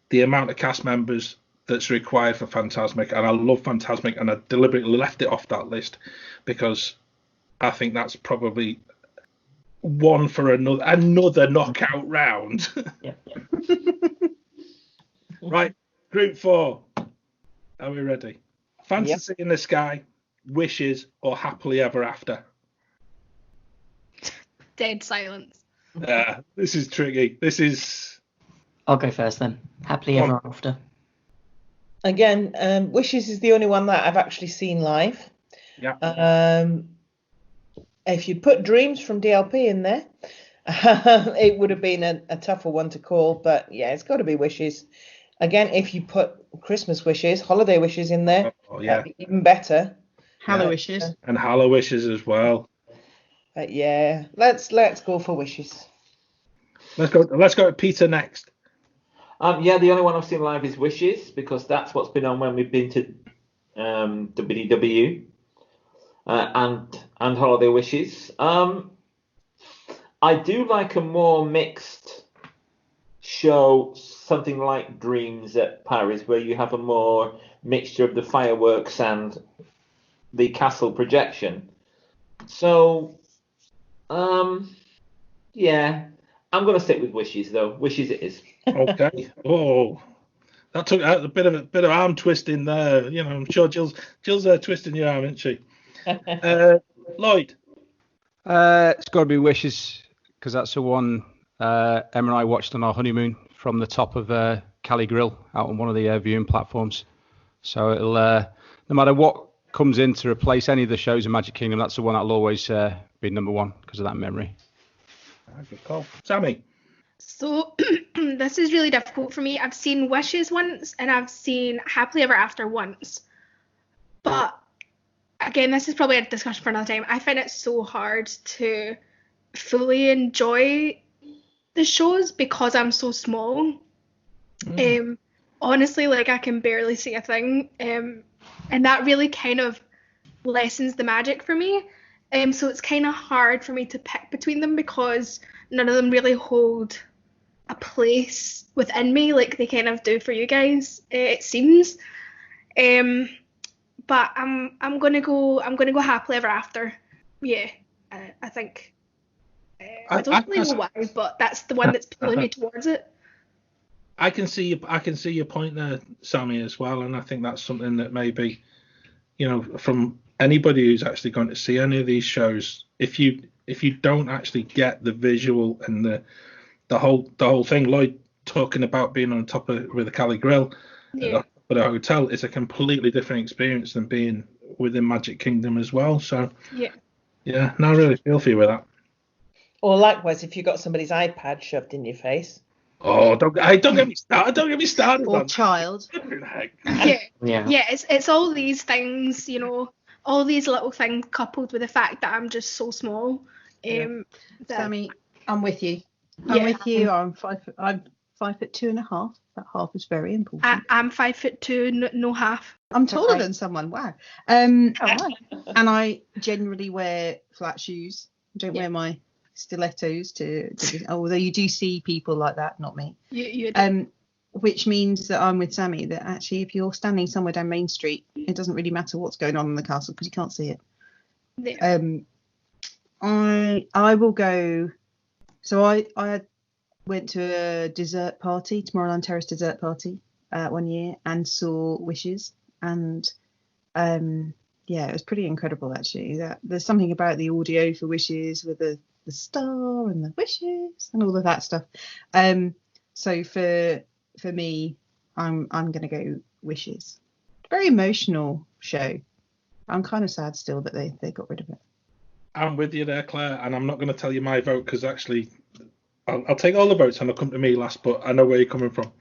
the amount of cast members that's required for Fantasmic. And I love Fantasmic, and I deliberately left it off that list because I think that's probably one for another knockout round. Right, group 4. Are we ready? Fantasy in the Sky, Wishes, or Happily Ever After? Dead silence. This is tricky. This is I'll go first then. Happily Ever After. Again, Wishes is the only one that I've actually seen live. Yeah. If you put Dreams from DLP in there, it would have been a tougher one to call. But yeah, it's got to be Wishes. Again, if you put Christmas Wishes, Holiday Wishes in there, that'd be even better. Hallow Wishes. And Hallow Wishes as well. Yeah, let's go for Wishes. Let's go to Peter next. The only one I've seen live is Wishes, because that's what's been on when we've been to WDW and Holiday Wishes. I do like a more mixed show, something like Dreams at Paris, where you have a more mixture of the fireworks and the castle projection. So, yeah, I'm going to stick with Wishes, though. Wishes it is. Okay. Oh, that took out a bit of arm twisting there. I'm sure Jill's twisting your arm, isn't she? Lloyd. It's got to be Wishes, because that's the one Emma and I watched on our honeymoon from the top of Cali Grill out on one of the viewing platforms. So it'll, no matter what comes in to replace any of the shows in Magic Kingdom, that's the one that'll always be number one because of that memory. Good call. Sammy. So this is really difficult for me. I've seen Wishes once and I've seen Happily Ever After once. But again, this is probably a discussion for another time. I find it so hard to fully enjoy the shows because I'm so small. Honestly, I can barely see a thing. And that really kind of lessens the magic for me. So it's kind of hard for me to pick between them because none of them really hold a place within me like they kind of do for you guys, it seems. But I'm gonna go Happily Ever After. Yeah, I think. I don't really know why, but that's the one that's pulling me towards it. I can see your point there, Sammy, as well, and I think that's something that maybe, from anybody who's actually going to see any of these shows, if you don't actually get the visual and the whole thing, Lloyd talking about being on top of with a Cali Grill at a hotel, is a completely different experience than being within Magic Kingdom as well. So yeah, no, I really feel for you with that. Or likewise, if you got somebody's iPad shoved in your face. Oh, don't get me started. Don't get me started. Or child. Yeah. It's all these things, all these little things coupled with the fact that I'm just so small. Sammy, I'm with you. I'm with you. I'm 5'2.5". That half is very important. I'm 5'2", no half. I'm taller than someone. Wow. And I generally wear flat shoes. I don't wear my stilettos although you do see people like that, not me. You do. Which means that I'm with Sammy, that actually if you're standing somewhere down Main Street, it doesn't really matter what's going on in the castle because you can't see it. Yeah. I will go. So I went to a dessert party, Tomorrowland Terrace dessert party, one year, and saw Wishes, and it was pretty incredible actually. That there's something about the audio for Wishes with the star and the wishes and all of that stuff. So for me, I'm gonna go Wishes. Very emotional show. I'm kind of sad still that they got rid of it. I'm with you there, Claire, and I'm not going to tell you my vote because actually I'll take all the votes and I'll come to me last, but I know where you're coming from.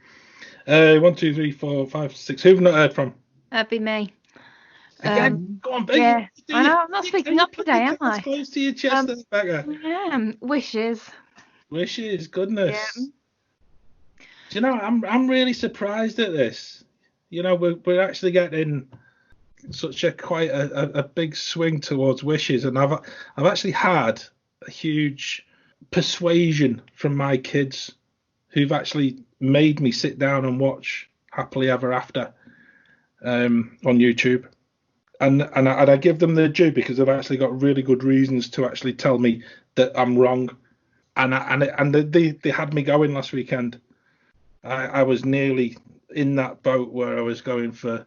1, 2, 3, 4, 5, 6. Who have not heard from? That'd be me. Again, go on, baby. Yeah, I know, I'm not speaking up today, am I? Close to your chest, Becca. Yeah, Wishes. Wishes, goodness. Yeah. Do you know, I'm really surprised at this. We're actually getting such quite a big swing towards Wishes, and I've actually had a huge persuasion from my kids who've actually made me sit down and watch Happily Ever After on YouTube, and I give them their due because they've actually got really good reasons to actually tell me that I'm wrong, and they had me going last weekend. I was nearly in that boat where I was voting for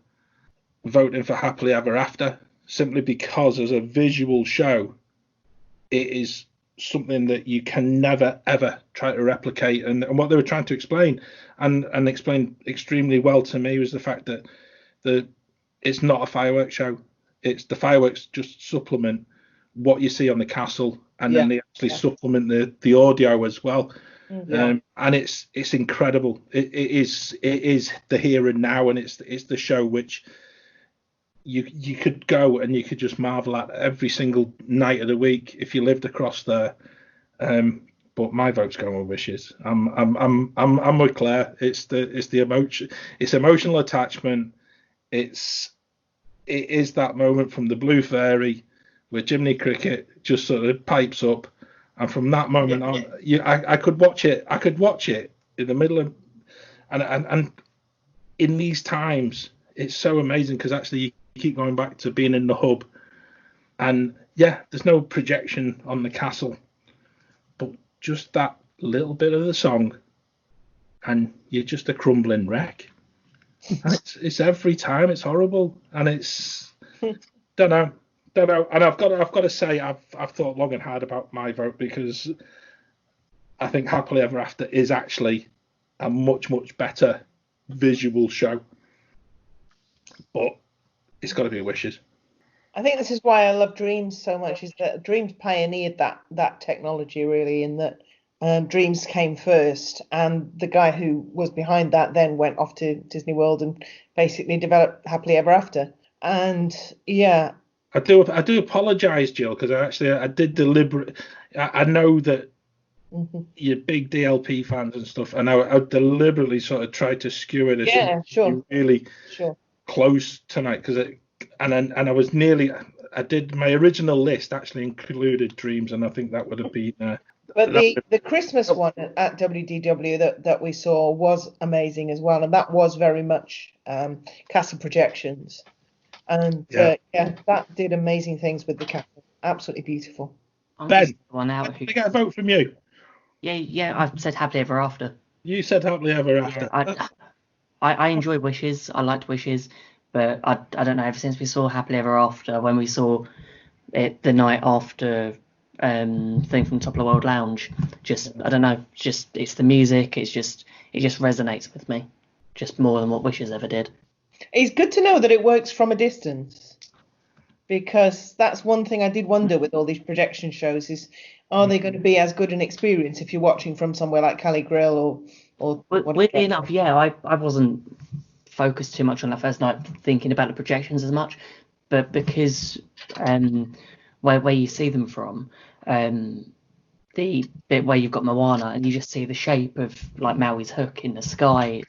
Happily Ever After, simply because as a visual show, it is something that you can never ever try to replicate. And what they were trying to explain, and explain extremely well to me, was the fact that it's not a fireworks show. It's the fireworks just supplement what you see on the castle, and then they actually supplement the audio as well. And it's incredible. It is the here and now, and it's the show which you could go and you could just marvel at every single night of the week if you lived across there. But my vote's going with Wishes. I'm with Claire. It's the emotion. It's emotional attachment. It is that moment from the Blue Fairy where Jiminy Cricket just sort of pipes up, and from that moment on, I could watch it. I could watch it in the middle of, and in these times, it's so amazing because actually you keep going back to being in the hub, and there's no projection on the castle, but just that little bit of the song, and you're just a crumbling wreck. And it's every time. It's horrible, and it's don't know. And I've got to say, I've thought long and hard about my vote, because I think Happily Ever After is actually a much better visual show, but it's got to be Wishes. I think this is why I love Dreams so much, is that Dreams pioneered that technology, really, in that Dreams came first, and the guy who was behind that then went off to Disney World and basically developed Happily Ever After. And I do apologise, Jill, because I did deliberate. I know that you're big DLP fans and stuff, and I deliberately sort of tried to skewer this. Yeah, sure. Really close tonight, because I was nearly. I did my original list actually included Dreams, and I think that would have been. But the Christmas one at WDW that we saw was amazing as well, and that was very much castle projections. And that did amazing things with the castle. Absolutely beautiful. Ben, can we get a vote from you? Yeah, I said Happily Ever After. You said Happily Ever After. I enjoy Wishes. I liked Wishes, but I don't know. Ever since we saw Happily Ever After, when we saw it the night after thing from Top of the World Lounge, I don't know. It's the music. It just resonates with me, just more than what Wishes ever did. It's good to know that it works from a distance, because that's one thing I did wonder with all these projection shows is, are they going to be as good an experience if you're watching from somewhere like Cali Grill or weirdly enough, I wasn't focused too much on that first night thinking about the projections as much, but because where you see them from, the bit where you've got Moana and you just see the shape of like Maui's hook in the sky,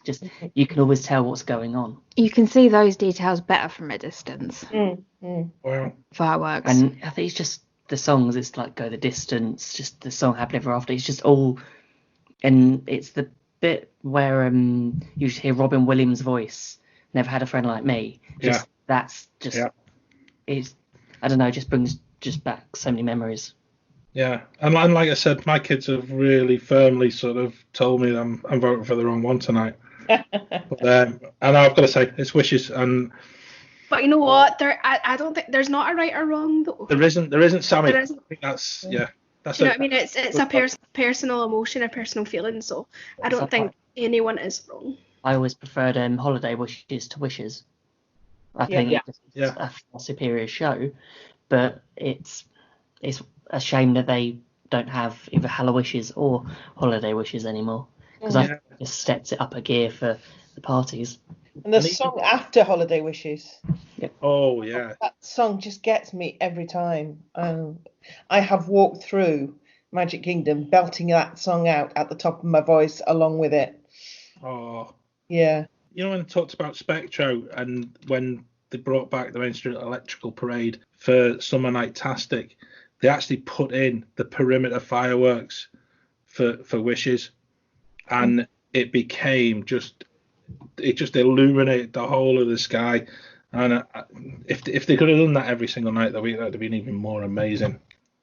you can always tell what's going on. You can see those details better from a distance. Wow. Fireworks. And I think it's just the songs, it's like Go the Distance, just the song Happily Ever After, it's just all, and it's the bit where you just hear Robin Williams' voice, Never Had a Friend Like Me. That's just it's, I don't know, it just brings back so many memories. Yeah, and like I said, my kids have really firmly sort of told me I'm voting for the wrong one tonight. And I've got to say, it's Wishes. But you know what? I don't think there's not a right or wrong though. There isn't, Sammy. There isn't. I think that's That's Do you know what I mean? It's a personal emotion, a personal feeling. So I don't think anyone is wrong. I always preferred Holiday Wishes to Wishes. I think it's a superior show, but it's a shame that they don't have either Hello Wishes or Holiday Wishes anymore, because I think it just steps it up a gear for the parties. And the song after Holiday Wishes. Yep. Oh yeah. That song just gets me every time. I have walked through Magic Kingdom belting that song out at the top of my voice along with it. Oh. Yeah. You know, when I talked about Spectro and when they brought back the Main Street Electrical Parade for Summer Night-tastic, they actually put in the perimeter fireworks for Wishes, and it became it just illuminated the whole of the sky. And if they could have done that every single night, that would have been even more amazing.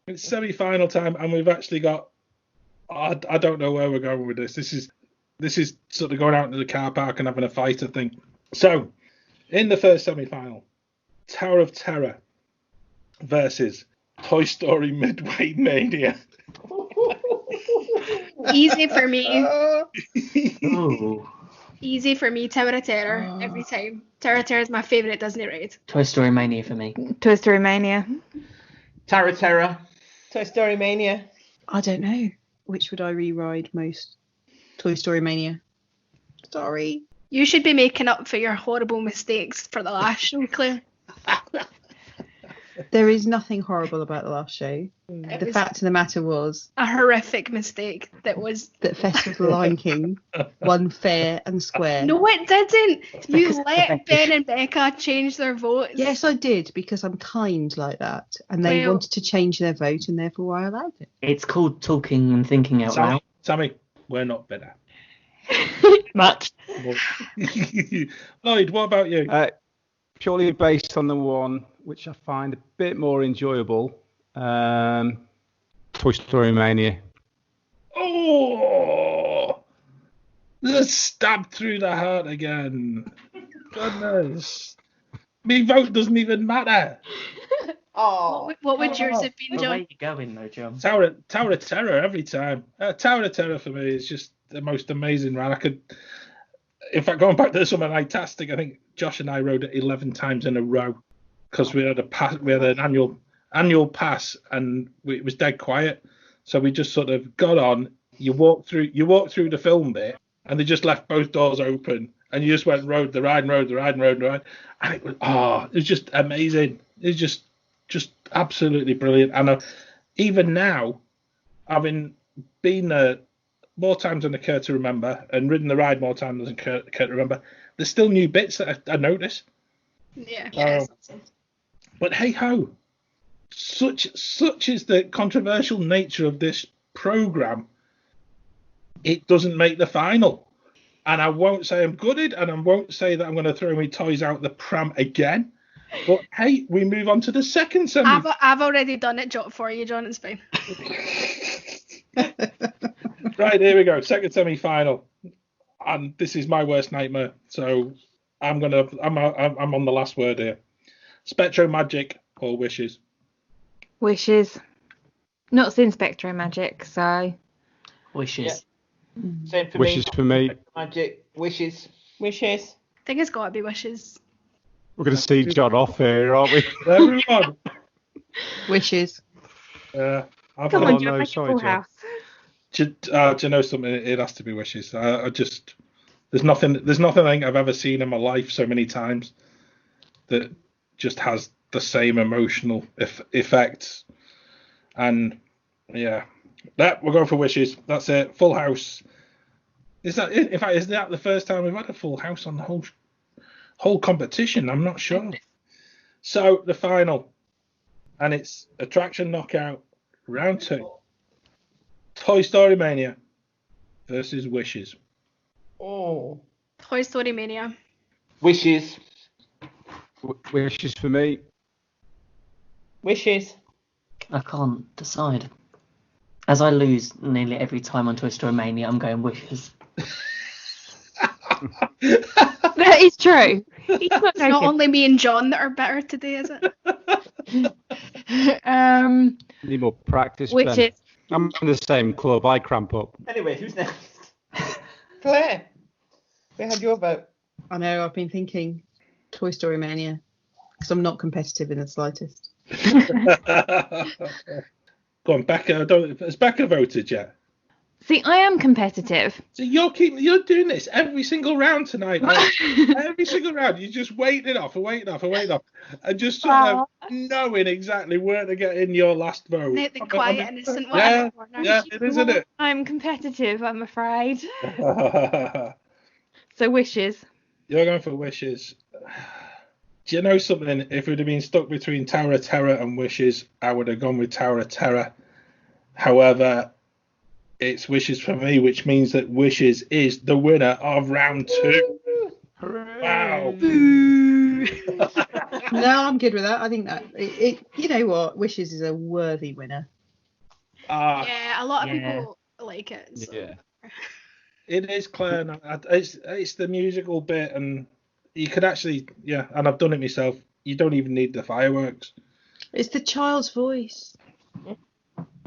It's semi-final time, and we've actually got. I don't know where we're going with this. This is sort of going out into the car park and having a fight, I think. So, in the first semi-final, Tower of Terror versus Toy Story Midway Mania. Easy for me. Oh. Easy for me. Tower of Terror every time. Tower of Terror is my favourite Disney ride. Toy Story Mania for me. Toy Story Mania. Tower of Terror. Toy Story Mania. I don't know. Which would I re-ride most? Toy Story Mania. Sorry. You should be making up for your horrible mistakes for the last show, Claire. There is nothing horrible about the last show. It The was fact of the matter was a horrific mistake that was. that Festival of the Lion King won fair and square. No, it didn't. You because let Ben and Becca change their votes. Yes, I did, because I'm kind like that. And they Well- wanted to change their vote, and therefore I allowed it. It's called talking and thinking out loud. Sammy, we're not better. Much. Lloyd, what about you? Purely based on the one which I find a bit more enjoyable, Toy Story Mania. Oh, just stabbed through the heart again. Goodness. Me vote doesn't even matter. Oh. What would yours have been, Where are John? you going though, John? Tower of Terror every time. Tower of Terror for me is just the most amazing ride. In fact, going back to the Summer Nightastic, I think Josh and I rode it 11 times in a row because we had an annual pass, and it was dead quiet. So we just sort of got on. You walk through the film bit, and they just left both doors open, and you just went rode the ride, and it was just amazing. It was just absolutely brilliant. And even now, having been there more times than I care to remember, and ridden the ride more times than I care to remember, there's still new bits that I notice. Yeah. But hey ho, such is the controversial nature of this program. It doesn't make the final, and I won't say I'm gutted, and I won't say that I'm going to throw my toys out the pram again. But hey, we move on to the second semi. I've already done it for you, John. It's fine. Right, here we go. Second semi-final, and this is my worst nightmare. So I'm on the last word here. Spectro Magic or Wishes? Wishes. Not seen Spectro Magic, so. Wishes. Same for Wishes me. for me. Magic. Wishes. Wishes. I think it's got to be Wishes. We're going to see John off here, aren't we? Everyone. Wishes. I've Come got on, John, make it Full House. Do you know something? It has to be Wishes. There's nothing I think I've ever seen in my life so many times that just has the same emotional effects. And yeah, we're going for Wishes. That's it. Full House. Is that the first time we've had a Full House on the whole competition? I'm not sure. So the final, and it's Attraction Knockout round 2. Toy Story Mania versus Wishes. Oh. Toy Story Mania. Wishes. Wishes for me. Wishes. I can't decide. As I lose nearly every time on Toy Story Mania, I'm going Wishes. That is true. He's not It's not only me and John that are better today, is it? Need more practice. Which Ben. is I'm in the same club. I cramp up. Anyway, who's next? Claire. We had your vote. I know, I've been thinking Toy Story Mania, because I'm not competitive in the slightest. Go on, Becca. Has Becca voted yet? See, I am competitive. So you're doing this every single round tonight. Every single round, you're just waiting off, and just sort of knowing exactly where to get in your last vote. The quiet, innocent one. Yeah, in the corner. yeah, it is, isn't it? I'm competitive, I'm afraid. So Wishes. You're going for Wishes. Do you know something? If we'd have been stuck between Tower of Terror and Wishes, I would have gone with Tower of Terror. However, it's Wishes for me, which means that Wishes is the winner of round 2. Hooray. Wow. No, I'm good with that. I think that you know what, Wishes is a worthy winner. Yeah, a lot of people like it. So. Yeah. It is, Claire. No, it's the musical bit, and you could actually, and I've done it myself. You don't even need the fireworks. It's the child's voice.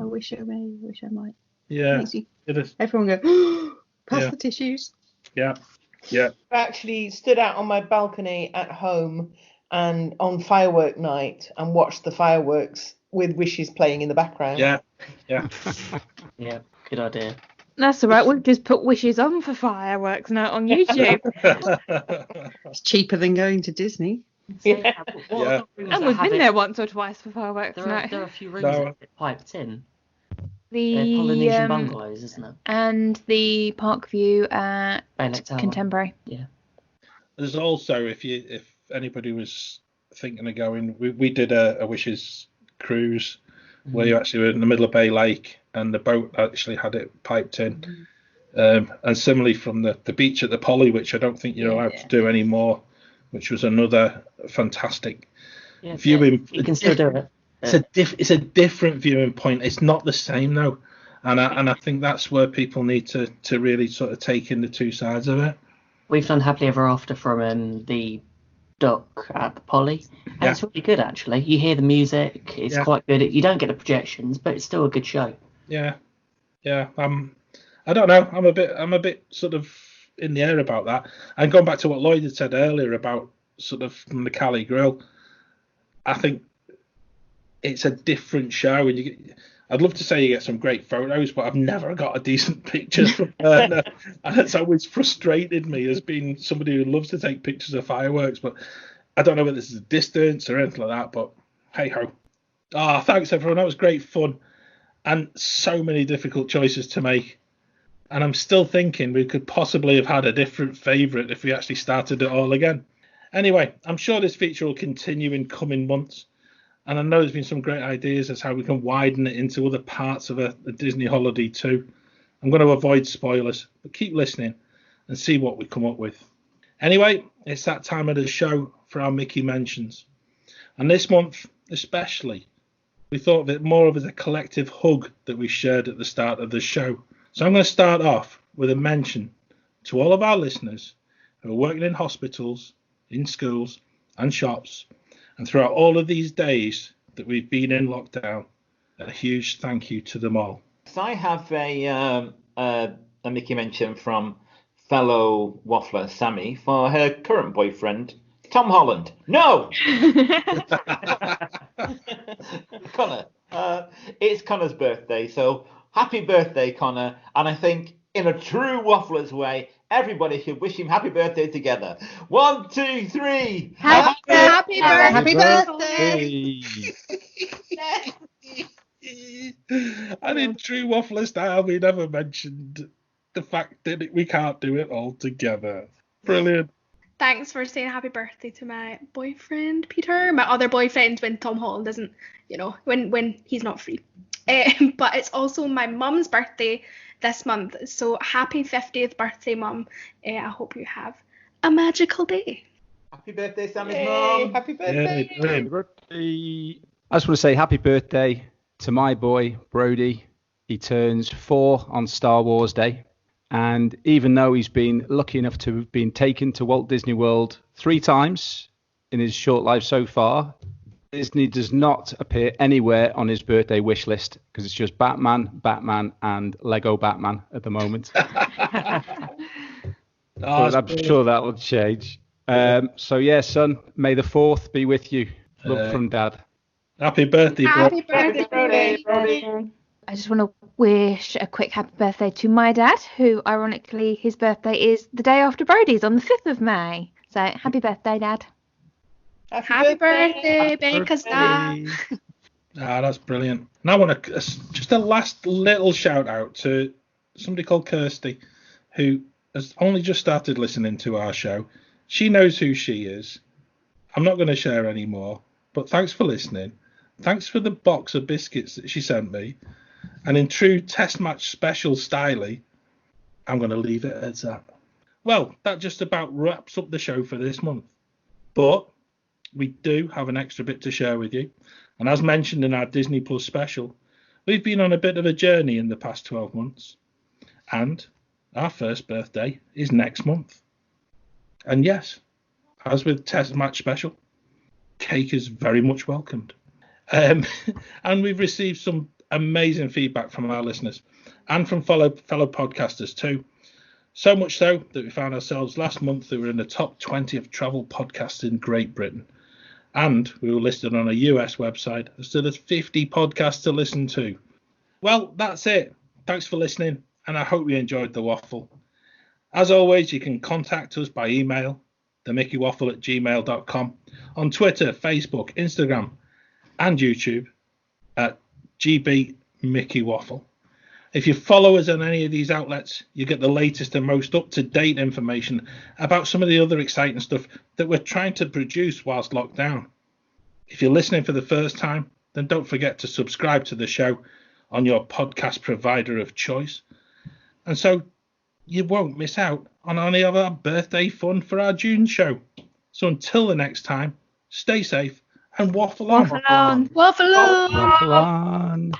I wish I may, I wish I might. Yeah, Makes you, it is. everyone go, pass Yeah. the tissues. Yeah, yeah. I actually stood out on my balcony at home and on firework night and watched the fireworks with Wishes playing in the background. Yeah, yeah. Yeah, good idea. That's all right. We've just put Wishes on for fireworks now on YouTube. It's cheaper than going to Disney. So, Yeah. what Yeah. are the rooms And that we've have been it? there once or twice for fireworks There now. are a few rooms No. that have it piped in. They're The Polynesian bungalows, isn't it? and the Parkview at Baylet Tower. Contemporary. Yeah. There's also, if anybody was thinking of going, we did a Wishes cruise where you actually were in the middle of Bay Lake and the boat actually had it piped in. And similarly from the beach at the Poly, which I don't think you're allowed to do anymore, which was another fantastic viewing. You can still do it. It's a different viewing point. It's not the same though, and I think that's where people need to really sort of take in the two sides of it. We've done Happily Ever After from the dock at the Poly, and it's really good actually. You hear the music; it's quite good. You don't get the projections, but it's still a good show. Yeah. I don't know. I'm a bit sort of in the air about that. And going back to what Lloyd had said earlier about sort of from the Cali Grill, I think it's a different show. And I'd love to say you get some great photos, but I've never got a decent picture from her. And it's always frustrated me as being somebody who loves to take pictures of fireworks. But I don't know whether this is a distance or anything like that. But hey ho. Thanks everyone. That was great fun. And so many difficult choices to make. And I'm still thinking we could possibly have had a different favourite if we actually started it all again. Anyway, I'm sure this feature will continue in coming months. And I know there's been some great ideas as how we can widen it into other parts of a Disney holiday too. I'm going to avoid spoilers, but keep listening and see what we come up with. Anyway, it's that time of the show for our Mickey mentions. And this month, especially, we thought of it more of as a collective hug that we shared at the start of the show. So I'm going to start off with a mention to all of our listeners who are working in hospitals, in schools and shops, and throughout all of these days that we've been in lockdown, a huge thank you to them all. So I have a Mickey mention from fellow Waffler Sammy for her current boyfriend, Tom Holland. No! Connor. It's Connor's birthday, so happy birthday, Connor. And I think in a true Wafflers way, everybody should wish him happy birthday together. 1, 2, 3. Happy birthday! Happy birthday! And in true Waffler style, we never mentioned the fact that we can't do it all together. Brilliant. Thanks for saying happy birthday to my boyfriend, Peter. My other boyfriend when Tom Holland isn't, when he's not free. But it's also my mum's birthday this month. So happy 50th birthday, Mum. I hope you have a magical day. Happy birthday, Sammy's mum. Happy birthday. Happy birthday. I just want to say happy birthday to my boy, Brody. He turns 4 on Star Wars Day. And even though he's been lucky enough to have been taken to Walt Disney World 3 times in his short life so far, Disney does not appear anywhere on his birthday wish list because it's just Batman, and Lego Batman at the moment. But I'm sure that will change. So yeah, son, may the 4th be with you. Love from Dad. Happy birthday, bro. Happy birthday, Brody. I just want to wish a quick happy birthday to my dad, who ironically his birthday is the day after Brody's on the 5th of May. So happy birthday, Dad. Happy birthday, Baker's dad. That's brilliant. And I want to just a last little shout out to somebody called Kirsty, who has only just started listening to our show. She knows who she is. I'm not going to share any more, but thanks for listening. Thanks for the box of biscuits that she sent me. And in true test match special style, I'm going to leave it at that. Well, that just about wraps up the show for this month. But we do have an extra bit to share with you. And as mentioned in our Disney Plus special, we've been on a bit of a journey in the past 12 months. And our first birthday is next month. And yes, as with test match special, cake is very much welcomed. And we've received some amazing feedback from our listeners and from fellow podcasters too. So much so that we found ourselves last month that we were in the top 20 of travel podcasts in Great Britain. And we were listed on a US website as still as 50 podcasts to listen to. Well, that's it. Thanks for listening, and I hope you enjoyed the waffle. As always, you can contact us by email, themickeywaffle@gmail.com, on Twitter, Facebook, Instagram, and YouTube at gbmickeywaffle. If you follow us on any of these outlets, you get the latest and most up-to-date information about some of the other exciting stuff that we're trying to produce whilst locked down. If you're listening for the first time, then don't forget to subscribe to the show on your podcast provider of choice. And so you won't miss out on any of our birthday fun for our June show. So until the next time, stay safe and waffle on. Waffle on. Waffle on. Waffle on.